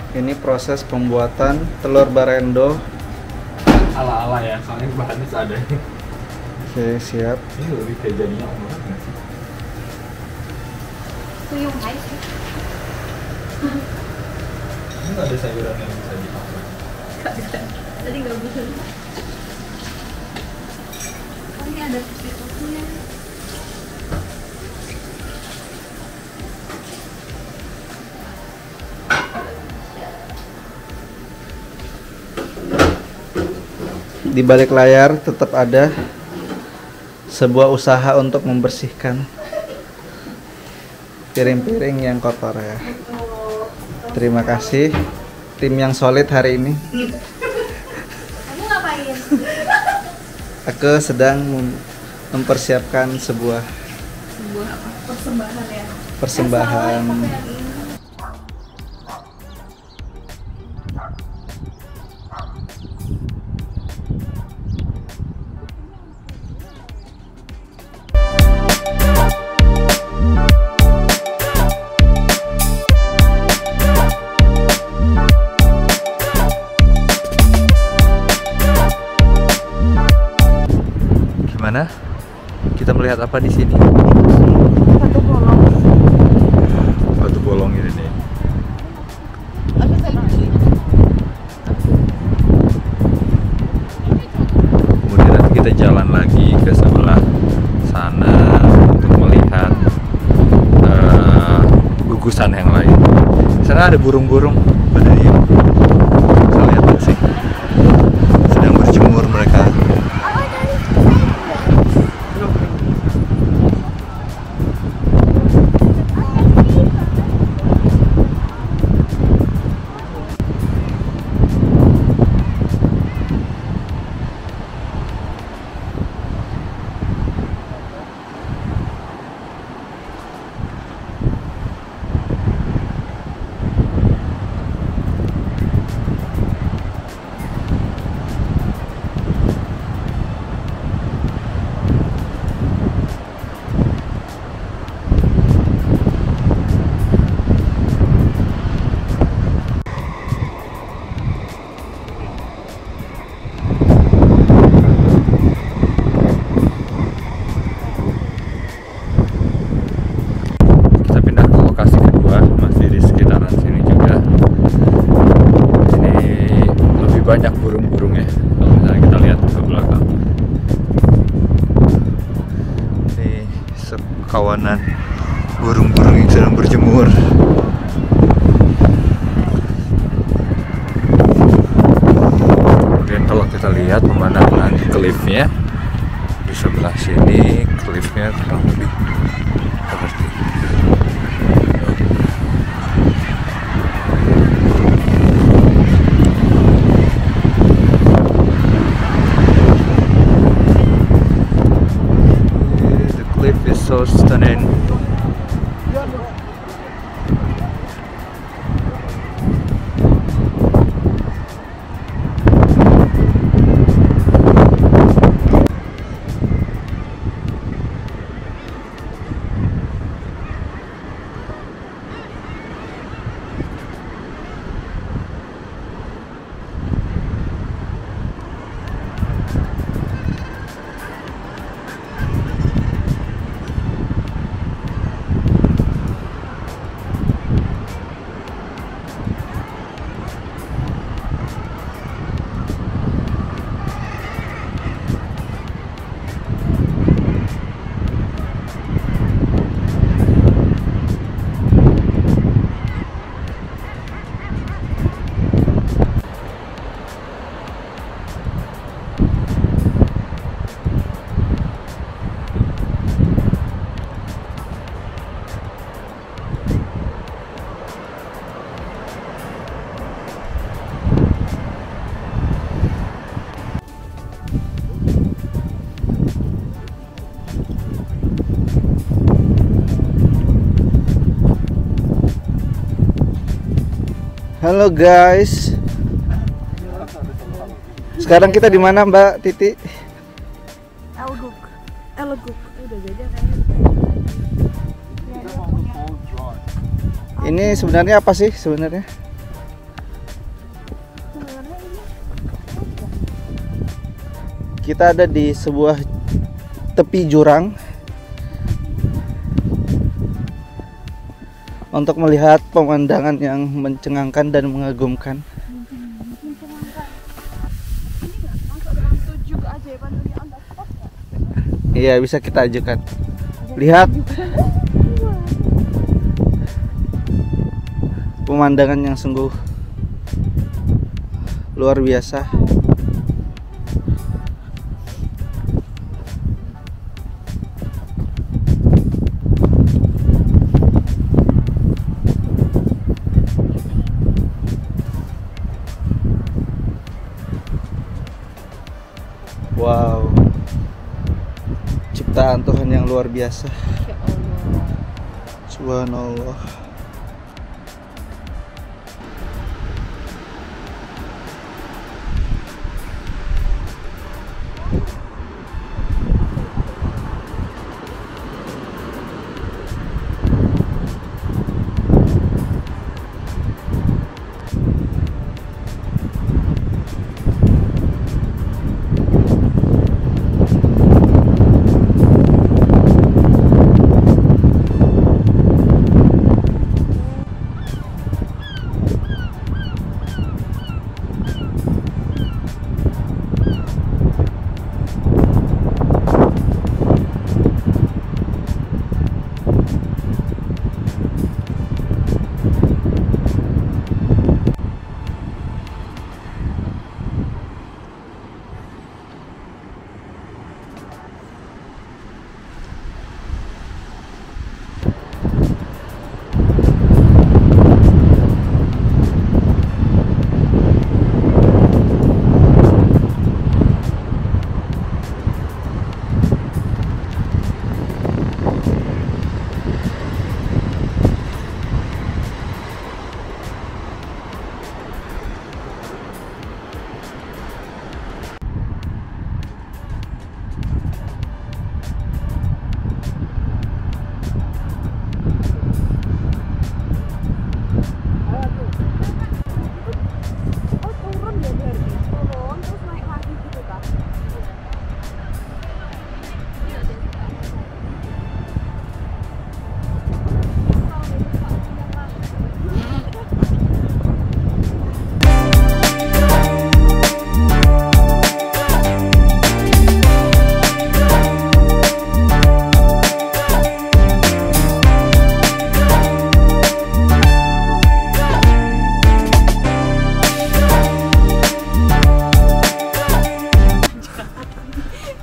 Ini proses pembuatan telur barendo. ala-ala ya, soalnya bahannya seadanya. Oke, siap. Ini lebih kayak jadinya banget nggak sih? Tuyung hai sih. Ini nggak ada sayuran yang bisa dimakan. Tadi nggak bisa. Oh, ini ada putih-putihnya. Di balik layar tetap ada sebuah usaha untuk membersihkan piring-piring yang kotor ya. Terima kasih tim yang solid hari ini. Kamu ngapain? Aku sedang mempersiapkan sebuah apa? Persembahan ya. persembahan. Gimana? Kita melihat apa di sini? Satu bolong. Batu bolong ini nih. Aku tadi. Kemudian nanti kita jalan lagi ke sebelah sana untuk melihat gugusan yang lain. Di sana ada burung-burung pada diem. Bisa lihat nggak sih? Sedang berjemur mereka. Banyak burung-burungnya kalau misalnya kita lihat ke belakang. Ini sekawanan burung-burung yang sedang berjemur. Kemudian kalau kita lihat pemandangan klifnya di sebelah sini, klifnya kurang lebih seperti ini. So stunning. Halo guys. Sekarang kita di mana Mbak Titi? Elguk. Udah beda kayaknya. Ini sebenarnya apa sih sebenarnya? Kita ada di sebuah tepi jurang untuk melihat pemandangan yang mencengangkan dan mengagumkan. Iya, bisa kita ajukan. Lihat pemandangan yang sungguh luar biasa. Wow, ciptaan Tuhan yang luar biasa. Subhanallah.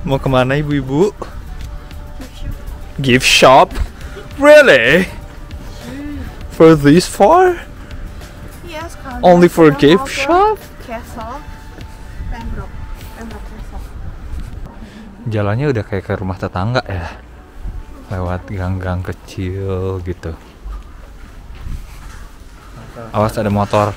Mau kemana ibu-ibu? Gift shop? Really? For this far? Iya, sekarang Only for kita gift mau ke shop? Castle Pembroke Castle. Jalannya udah kayak ke rumah tetangga ya. Lewat gang-gang kecil gitu. Awas ada motor.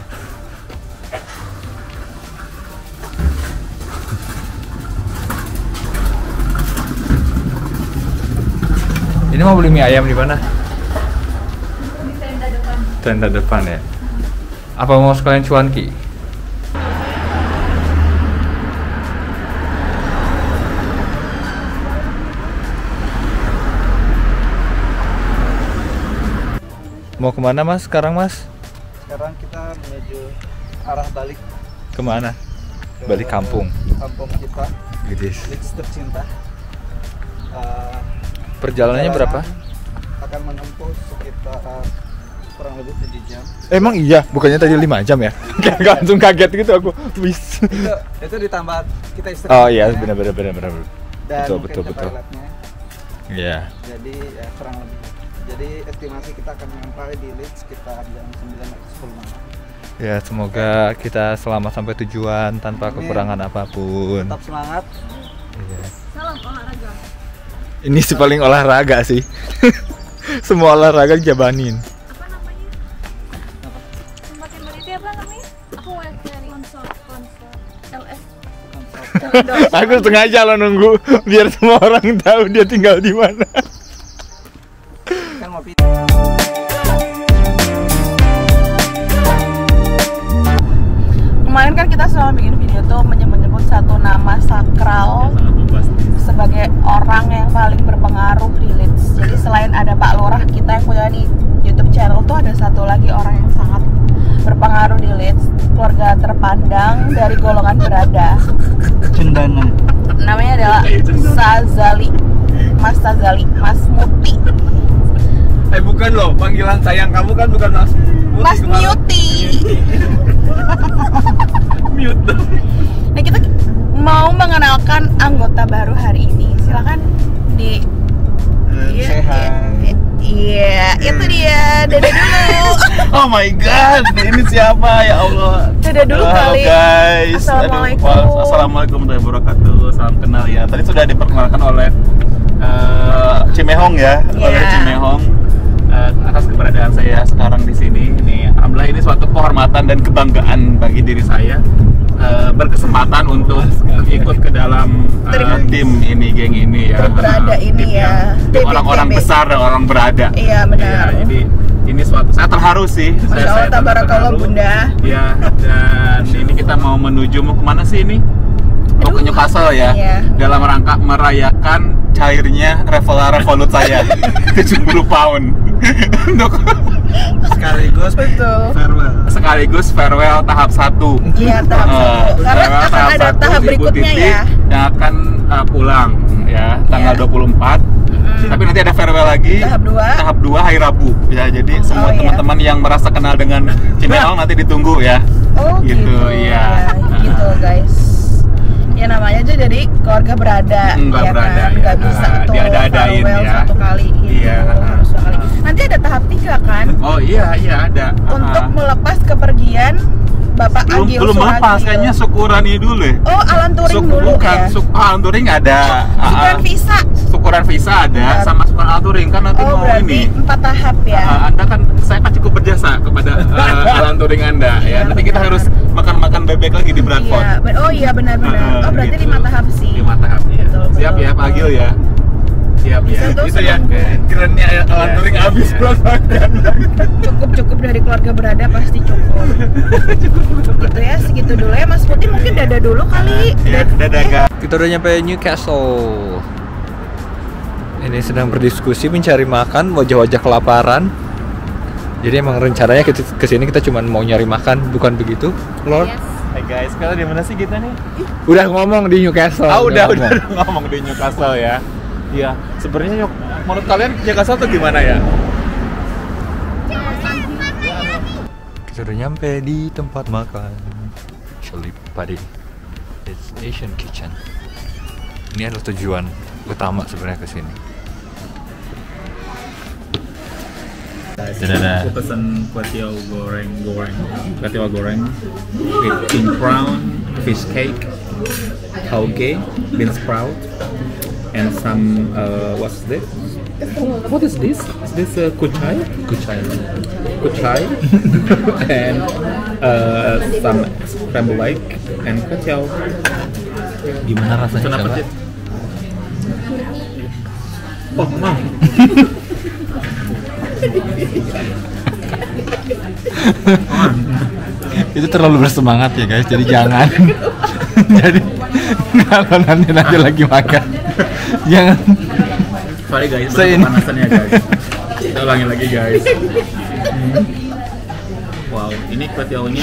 Ini mau beli mie ayam di mana? Di tenda depan. Tenda depan ya. Apa mau sekalian cuanki? Mau kemana mas sekarang mas? Sekarang kita menuju arah balik Kemana? ke Balik kampung. Kampung kita, Gidis. Leeds tercinta. Perjalanannya berapa? Akan menempuh sekitar kurang lebih 7 jam. Emang iya, bukannya tadi 5 jam ya? Langsung kaget gitu aku. Wis. Itu ditambah kita istirahat. Oh iya, ya. benar. Dan Betul, mungkin betul, ke betul. toiletnya. Iya. Jadi ya kurang lebih. Jadi estimasi kita akan sampai di Leeds sekitar jam 9 atau 10 malam. Ya, semoga kita selamat sampai tujuan tanpa Amin. kekurangan apapun. Tetap semangat. Iya. Salam olahraga. Ini sih paling olahraga sih. Semua olahraga dijabanin. Apa namanya? Tempat yang Itu apa namanya? Aku mau nyari Konsol LS. Aku sengaja lo nunggu biar semua orang tahu dia tinggal di mana. Kan mau Kemarin kan kita selama bikin video tuh menyebut satu nama sakral sebagai orang yang paling berpengaruh di Leeds. Jadi selain ada Pak Lurah kita yang punya di YouTube channel tuh ada satu lagi orang yang sangat berpengaruh di Leeds, keluarga terpandang dari golongan berada. Cendana. Namanya adalah Sazali, Mas Sazali, Mas Muti. Bukan loh, panggilan sayang kamu kan bukan Mas Muti. Mas Muti. Mute dong. Nah kita mau mengenalkan anggota baru hari ini. Silakan di. Say hi. Iya, itu dia. Dadah dulu. Oh my god, ini siapa ya Allah? Dadah dulu Halo kali. guys. Assalamualaikum. Assalamualaikum warahmatullahi wabarakatuh. Salam kenal ya. Tadi sudah diperkenalkan oleh Cimehong ya, oleh Cimehong atas keberadaan saya sekarang di sini. Ini alhamdulillah ini suatu kehormatan dan kebanggaan bagi diri saya berkesempatan untuk ikut ke dalam tim ini, geng ini ya. Tim berada ini Tim ya. tim orang-orang TB. besar dan orang berada. Iya benar. Ya, jadi ini suatu saya terharu sih. Masya Allah, tabarakallah Bunda. Ya, dan ini kita mau kemana sih ini? Mau ke Newcastle ya. Iya. Dalam rangka merayakan cairnya Revolut saya 70 pound. Untuk Sekaligus Betul. farewell. sekaligus farewell tahap 1. Iya tahap satu. Karena akan ada tahap berikutnya ya. Yang akan pulang ya tanggal 24. Tapi nanti ada farewell lagi. Tahap 2. Hari Rabu ya. Jadi semua iya. teman-teman yang merasa kenal dengan Cimehong nanti ditunggu ya. Oh Gitu, iya. Gitu guys. Ya namanya aja jadi keluarga berada. Nggak ya berada, kan? ya. Nggak bisa tuh Diada-adain farewell ya. satu kali gitu. Iya. Harus dua kali. Nanti ada tahap 3 kan? Oh iya ada. Untuk melepas kepergian Bapak Agil belum melepas, Suragil. kayaknya syukurannya dulu ya. Oh, Alan Touring dulu bukan, ya? Alan Touring ada. Syukuran visa. Syukuran visa ada, Benar. sama syukuran Alan Touring kan nanti Oh, mau berarti ini. 4 tahap ya? Anda kan, saya kan cukup berjasa kepada Alan Touring Anda ya. Nanti kita harus makan bebek lagi di Bradford. Iya, oh iya benar-benar. Oh berarti Gitu. 5 tahap sih. 5 tahap ya. Betul, Siap betul. ya Pak Agil ya. Siap Bisa ya. tuh Itu ya. sebelum- Kerennya Alan Iya. Touring habis belum makan. Cukup dari keluarga berada pasti cukup. Gitu ya, segitu dulu ya Mas Putih, mungkin dadah dulu kali. Ya, dadah guys. Kita udah nyampe Newcastle. Ini sedang berdiskusi mencari makan, wajah-wajah kelaparan. Jadi emang rencananya kita kesini kita cuma mau nyari makan, bukan begitu, Lord? Hai guys, sekarang di mana sih kita nih? Udah ngomong di Newcastle. Udah ngomong di Newcastle ya. Iya, sebenarnya menurut kalian Newcastle tuh gimana ya? Kita udah nyampe di tempat makan Chili Padi. It's Asian Kitchen. Ini adalah tujuan utama sebenarnya ke sini. Aku pesen kuatiau goreng, kuatiau goreng with bean prawn, fish cake, tauge, bean sprout, and some what's this? What is this? Is this kucai? Kucai, and some scrambled egg and kuatiau. Gimana rasanya? Kenapa coba? sih? Oh, mau. Itu terlalu bersemangat ya guys, jadi jangan. Jadi kalau nanti lagi makan, jangan. Sorry guys, Saya ini- panasannya guys. Kita ulangi lagi guys. Wow, ini kuatiaunya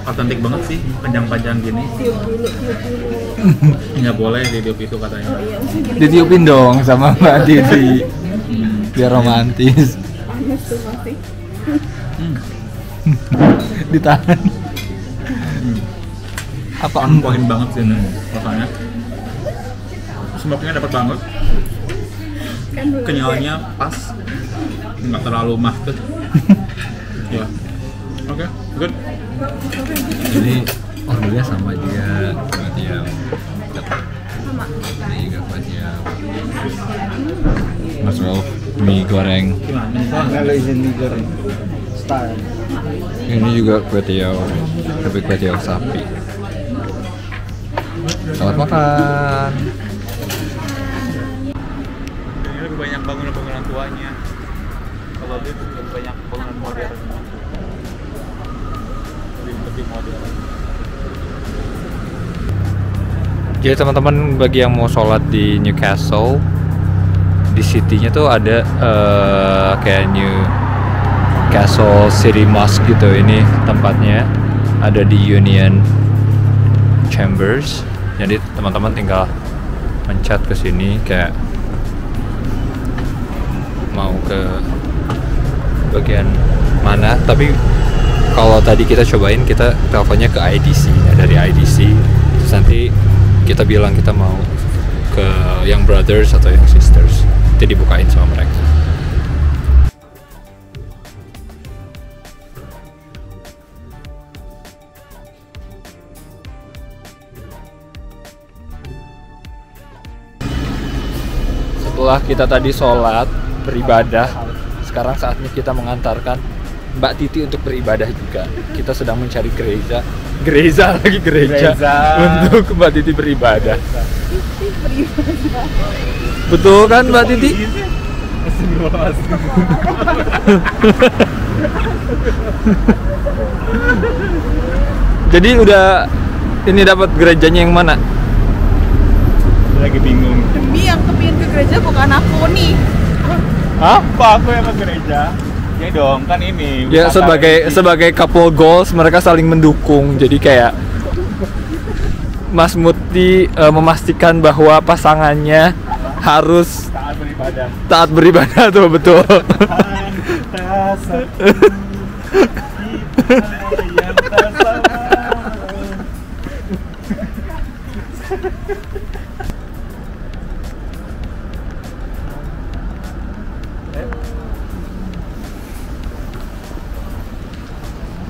otentik banget sih, panjang-panjang gini. Nggak boleh ditiup itu katanya. Ditiupin dong sama Mbak Didi, biar romantis. Ditahan. Apa Poin banget sih ini rasanya. Smoke-nya dapat banget. Kenyalnya pas, nggak terlalu mahkes. Ya, oke, good. Jadi ordernya sama dia, dia ini juga dia. Mas Rolf, mie goreng. Gimana? Kalau izin mie goreng. style. Ini juga kue tiaw, tapi kue tiaw sapi. Selamat makan. Ini lebih banyak bangunan-bangunan tuanya. Kalau dia lebih banyak bangunan modern. Lebih modern. Jadi teman-teman, bagi yang mau sholat di Newcastle, di city-nya tuh ada kayak Newcastle City Mosque gitu. Ini tempatnya ada di Union Chambers. Jadi teman-teman tinggal mencet ke sini kayak mau ke bagian mana. Tapi kalau tadi kita cobain, kita teleponnya ke IDC. Nah, dari IDC terus nanti kita bilang kita mau ke yang brothers atau yang sisters, itu dibukain sama mereka. Setelah kita tadi sholat, beribadah, sekarang saatnya kita mengantarkan Mbak Titi untuk beribadah juga. Kita sedang mencari gereja untuk Mbak Titi beribadah. Betul kan Mbak Titi? Jadi udah ini dapat gerejanya yang mana? Lagi bingung. Demi yang kepingin ke gereja bukan aku nih. Apa aku yang ke gereja? Ya dong, kan ini. Ya sebagai couple goals mereka saling mendukung. Jadi kayak Mas Muti memastikan bahwa pasangannya harus taat beribadah tuh, betul.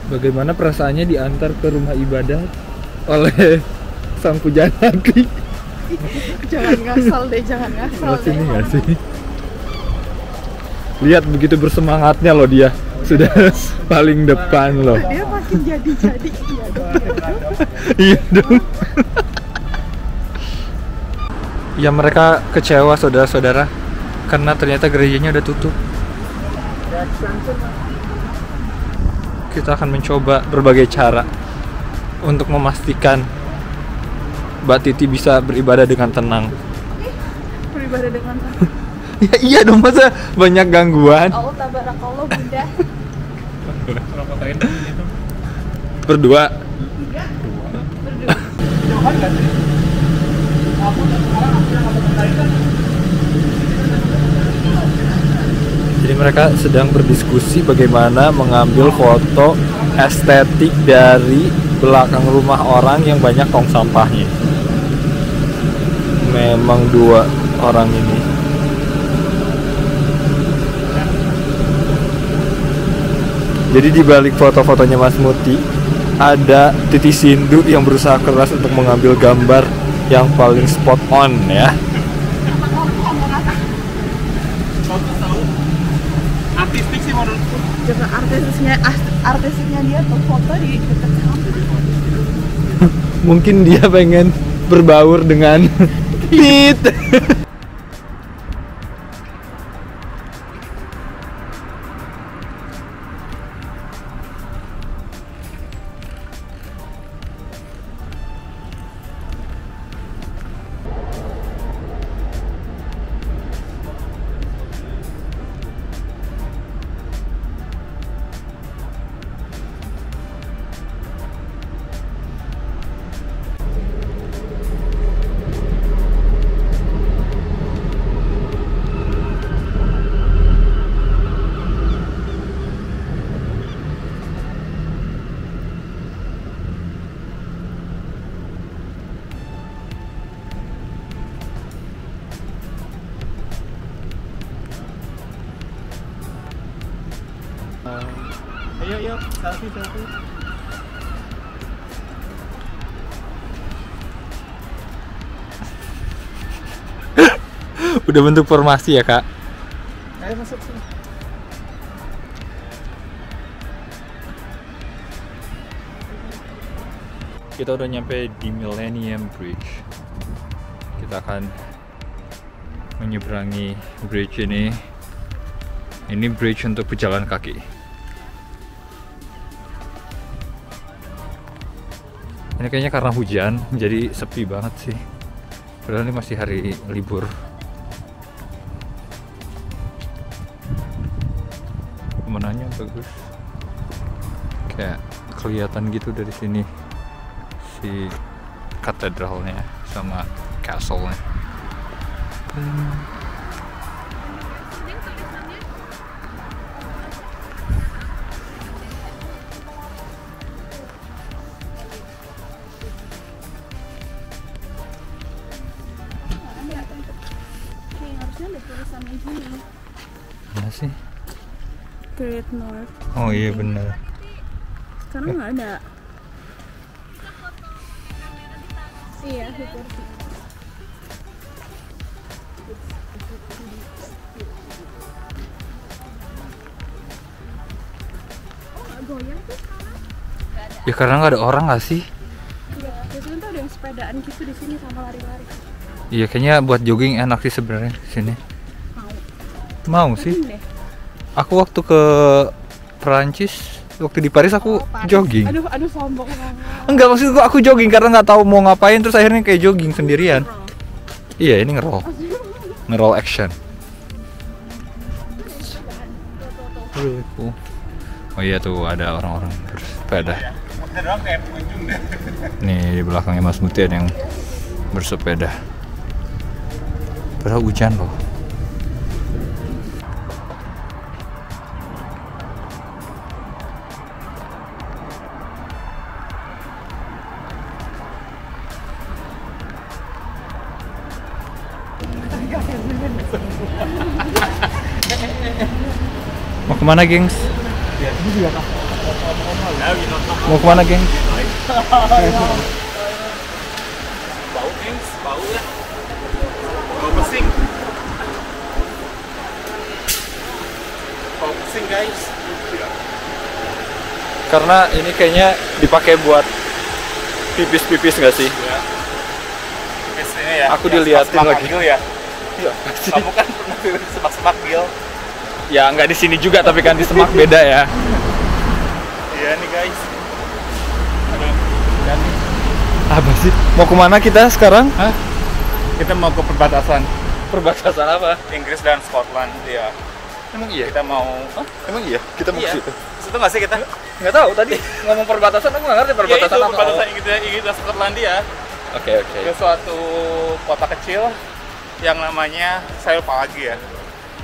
Bagaimana perasaannya diantar ke rumah ibadah oleh sang pujanati? Jangan ngasal deh, jangan ngasal deh. Sini nggak sih? Lihat begitu bersemangatnya loh dia, sudah paling depan loh. Dia makin jadi iya dong. Iya dong. Ya mereka kecewa saudara-saudara karena ternyata gerejanya udah tutup. Kita akan mencoba berbagai cara untuk memastikan Mbak Titi bisa beribadah dengan tenang. Beribadah dengan tenang. Ya iya dong, masa banyak gangguan. Allah tabarakallah bunda. Berdua. Jadi mereka sedang berdiskusi bagaimana mengambil foto estetik dari belakang rumah orang yang banyak tong sampahnya. Memang dua orang ini. Jadi di balik foto-fotonya Mas Muti ada Titi Sindu yang berusaha keras untuk mengambil gambar yang paling spot on ya. Artistik sih menurutku. Jangan artisnya dia tuh foto di dekat samping. Mungkin dia pengen berbaur dengan Tit. Ayo, selfie. Udah bentuk formasi ya kak? Ayo masuk sini. Kita udah nyampe di Millennium Bridge. Kita akan menyeberangi bridge ini. Ini bridge untuk pejalan kaki. Ini kayaknya karena hujan, jadi sepi banget sih. Padahal ini masih hari libur. Pemandangannya bagus. Kayak kelihatan gitu dari sini si katedralnya sama castle-nya. Harusnya ada tulisannya gini. Mana sih? Great North. Oh iya benar. Sekarang nggak ada. Iya, seperti. Goyang tuh Ya karena nggak ada orang nggak sih? ya, biasanya tuh ada yang sepedaan gitu di sini sama lari-lari. Iya kayaknya buat jogging enak sih sebenarnya di sini. Mau sih. Deh. Aku waktu ke Perancis, waktu di Paris aku Paris. jogging. Aduh sombong banget. Enggak, maksud aku jogging karena nggak tahu mau ngapain, terus akhirnya kayak jogging sendirian. Iya, ini ngeroll action. Oh iya tuh ada orang-orang bersepeda. Nih di belakangnya Mas Mutian yang bersepeda. Padahal hujan loh. Mau kemana, gengs? Mau kemana, gengs? Bau, gengs, bau ya. Bau pesing. Bau pesing, guys. Karena ini kayaknya dipakai buat pipis-pipis nggak sih? Ya. Ini ya. Aku diliatin lagi. Ya. Iya. Kamu kan pernah di semak-semak Gil. Ya nggak di sini juga, tapi kan di Semak beda ya. Iya nih guys. Aduh, dan Apa sih? Mau kemana kita sekarang? Hah? kita mau ke perbatasan Perbatasan apa? Inggris dan Scotland. Iya. Emang iya? Kita mau. Emang iya? Kita mau Iya. ke situ? Situ nggak sih kita? Nggak tahu tadi ngomong perbatasan, aku nggak ngerti Ya perbatasan itu apa. perbatasan Inggris dan Skotlandia. Oke. Ke suatu kota kecil yang namanya saya lupa lagi ya.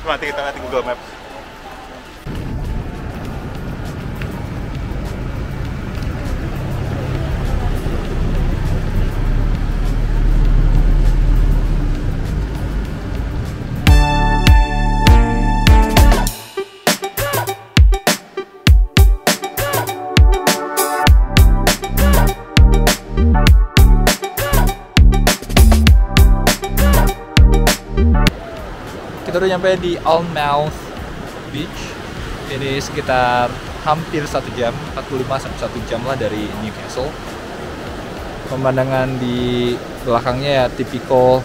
Nanti kita lihat di Google Maps. Kita udah nyampe di Alnmouth Beach. Ini sekitar hampir 1 jam, 45 sampai 1 jam lah dari Newcastle. Pemandangan di belakangnya ya tipikal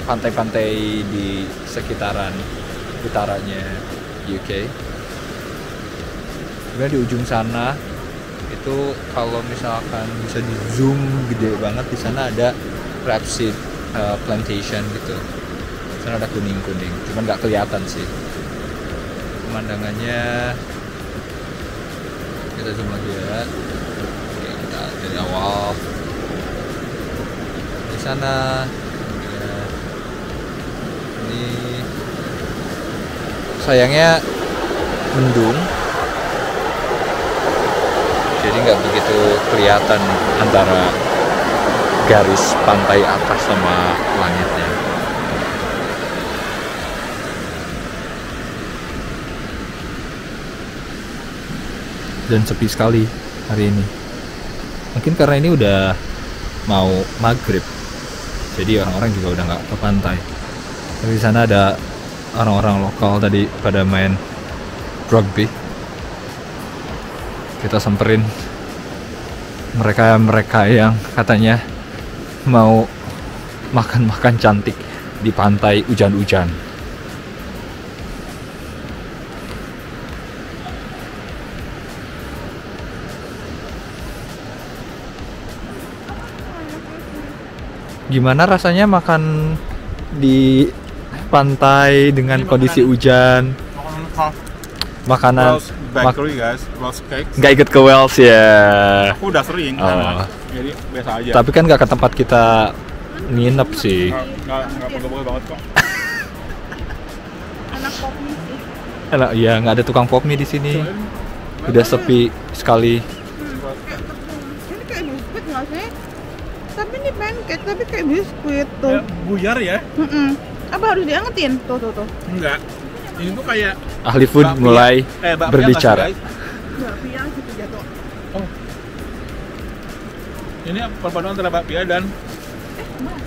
pantai-pantai di sekitaran utaranya UK. Kemudian di ujung sana itu kalau misalkan bisa di zoom gede banget, di sana ada rapeseed plantation gitu. Sana ada kuning-kuning, cuman nggak kelihatan sih. Pemandangannya kita zoom lagi ya. Oke, kita dari awal di sana ya. Ini sayangnya mendung, jadi nggak begitu kelihatan antara garis pantai atas sama langitnya. Dan sepi sekali hari ini. Mungkin karena ini udah mau maghrib, jadi orang-orang juga udah nggak ke pantai. Tapi di sana ada orang-orang lokal tadi pada main rugby. Kita samperin mereka yang katanya mau makan-makan cantik di pantai hujan-hujan. Gimana rasanya makan di pantai dengan kondisi hujan? Makanan bakery guys, Wells cake. nggak ikut ke Wells ya. Aku udah sering Oh. jadi biasa aja. Tapi kan nggak ke tempat kita nginep sih. Nggak pegel-pegel banget kok. Anak pop mie sih. Enak, iya nggak ada tukang pop mie di sini. Udah sepi sekali. Ini kayak biskuit nggak sih? Tapi ini pancake, tapi kayak biskuit tuh. Buyar ya? Apa harus diangetin? Tuh. Enggak. Ini tuh kayak Ahli food bakpia. mulai Bakpia berbicara. nggak sih, guys? Bakpia gitu jatuh. Ini perpaduan antara bakpia dan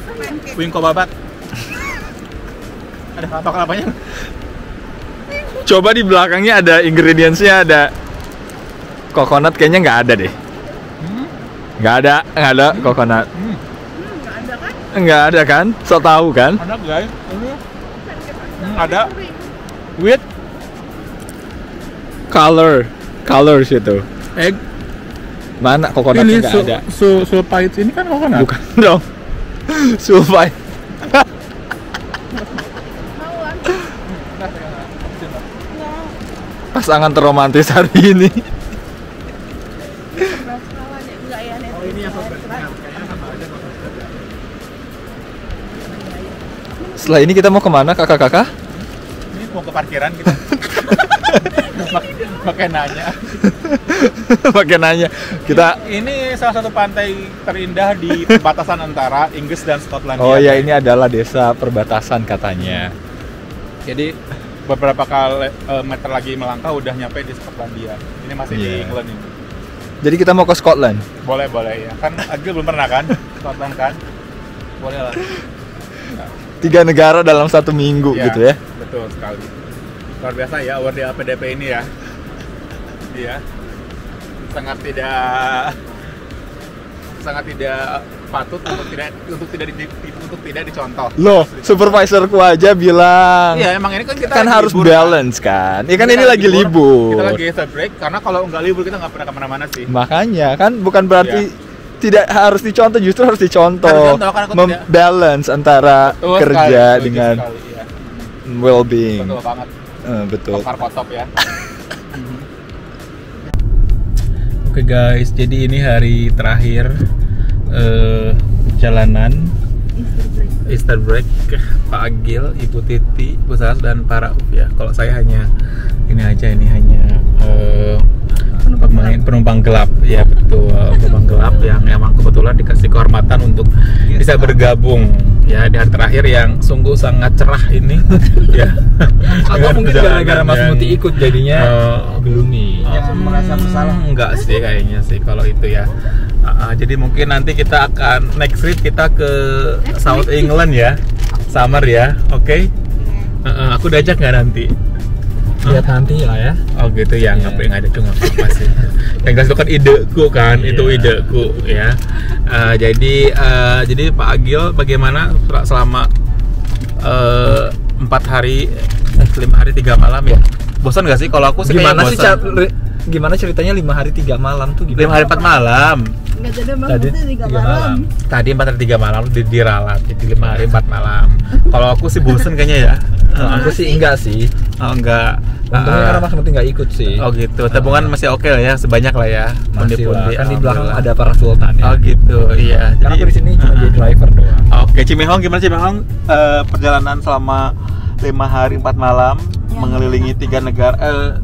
Pancake. wingko babat. Ada kelapa-kelapanya. Coba di belakangnya ada ingredientsnya, ada coconut, kayaknya nggak ada deh. Nggak ada coconut. Nggak ada kan? Nggak ada kan? So tahu kan? Ada guys. Ada. With colors itu. Egg. Mana coconutnya nggak ada? Sulpahit ini kan coconut. Bukan dong. Sulfite. Pasangan terromantis hari ini. Enggak ya, net. Oh ini yang Setelah ini kita mau kemana kakak-kakak? Ini mau ke parkiran kita. Pakai nanya. Pakai nanya. Kita. Ini salah satu pantai terindah di perbatasan antara Inggris dan Skotlandia. Oh ya, ini adalah desa perbatasan katanya. Jadi beberapa kali meter lagi melangkah udah nyampe di Skotlandia. Ini masih di Iya. England ini. Jadi kita mau ke Scotland. Boleh ya. Kan Agil belum pernah kan? Scotland kan? Boleh lah. 3 negara dalam 1 minggu Iya, gitu ya. Betul sekali. Luar biasa ya award LPDP ini ya. Iya. Sangat tidak patut untuk tidak dicontoh. Loh, supervisorku aja bilang Iya, emang ini kan kita kan lagi harus libur, balance kan. Ini kan Kita ini lagi libur. Kita lagi extra break karena kalau nggak libur kita nggak pernah kemana-mana sih. Makanya kan bukan berarti Iya. tidak harus dicontoh, justru harus dicontoh. Harus dicontoh, karena aku tidak- Membalance antara Betul kerja sekali, setuju dengan sekali, iya. well-being. Betul banget. Betul. Kopar kotop ya. Oke guys, jadi ini hari terakhir perjalanan Easter break. Pak Agil, Ibu Titi, Ibu Saras dan para ya. Kalau saya hanya penumpang gelap ya, betul, penumpang gelap yang emang kebetulan dikasih kehormatan untuk bisa bergabung ya di hari terakhir yang sungguh sangat cerah ini ya. Atau mungkin gara-gara Mas Muti ikut jadinya gloomy. Merasa bersalah. Enggak sih kayaknya sih kalau itu ya. Jadi mungkin nanti kita akan next trip kita ke South England ya, summer ya, oke? Aku diajak nggak nanti? Lihat nanti lah ya. Oh gitu ya, nggak ada cuma apa sih. Yang jelas itu kan ideku kan, itu ideku ya. Jadi Pak Agil bagaimana selama 5 hari 3 malam ya? Bosan nggak sih? Kalau aku sih Gimana kayak sih bosan. gimana ceritanya 5 hari 3 malam tuh gimana? 5 hari 4 malam. Nggak jadi Bang Tadi Muti 3 3 malam. Tadi 4 hari 3 malam diralat, jadi 5 hari 4 malam. Kalau aku sih bosen kayaknya ya. Aku sih enggak sih. Oh enggak. Untungnya karena Mas Muti enggak ikut sih. Oh gitu. Tabungan masih oke lah ya, sebanyak lah ya. Masih lah. Kan di belakang alhamdulillah. ada para sultan ya. Oh gitu, iya. Karena aku di sini cuma jadi driver doang. Oke, Cimehong gimana Cimehong? Perjalanan selama 5 hari 4 malam mengelilingi 3 negara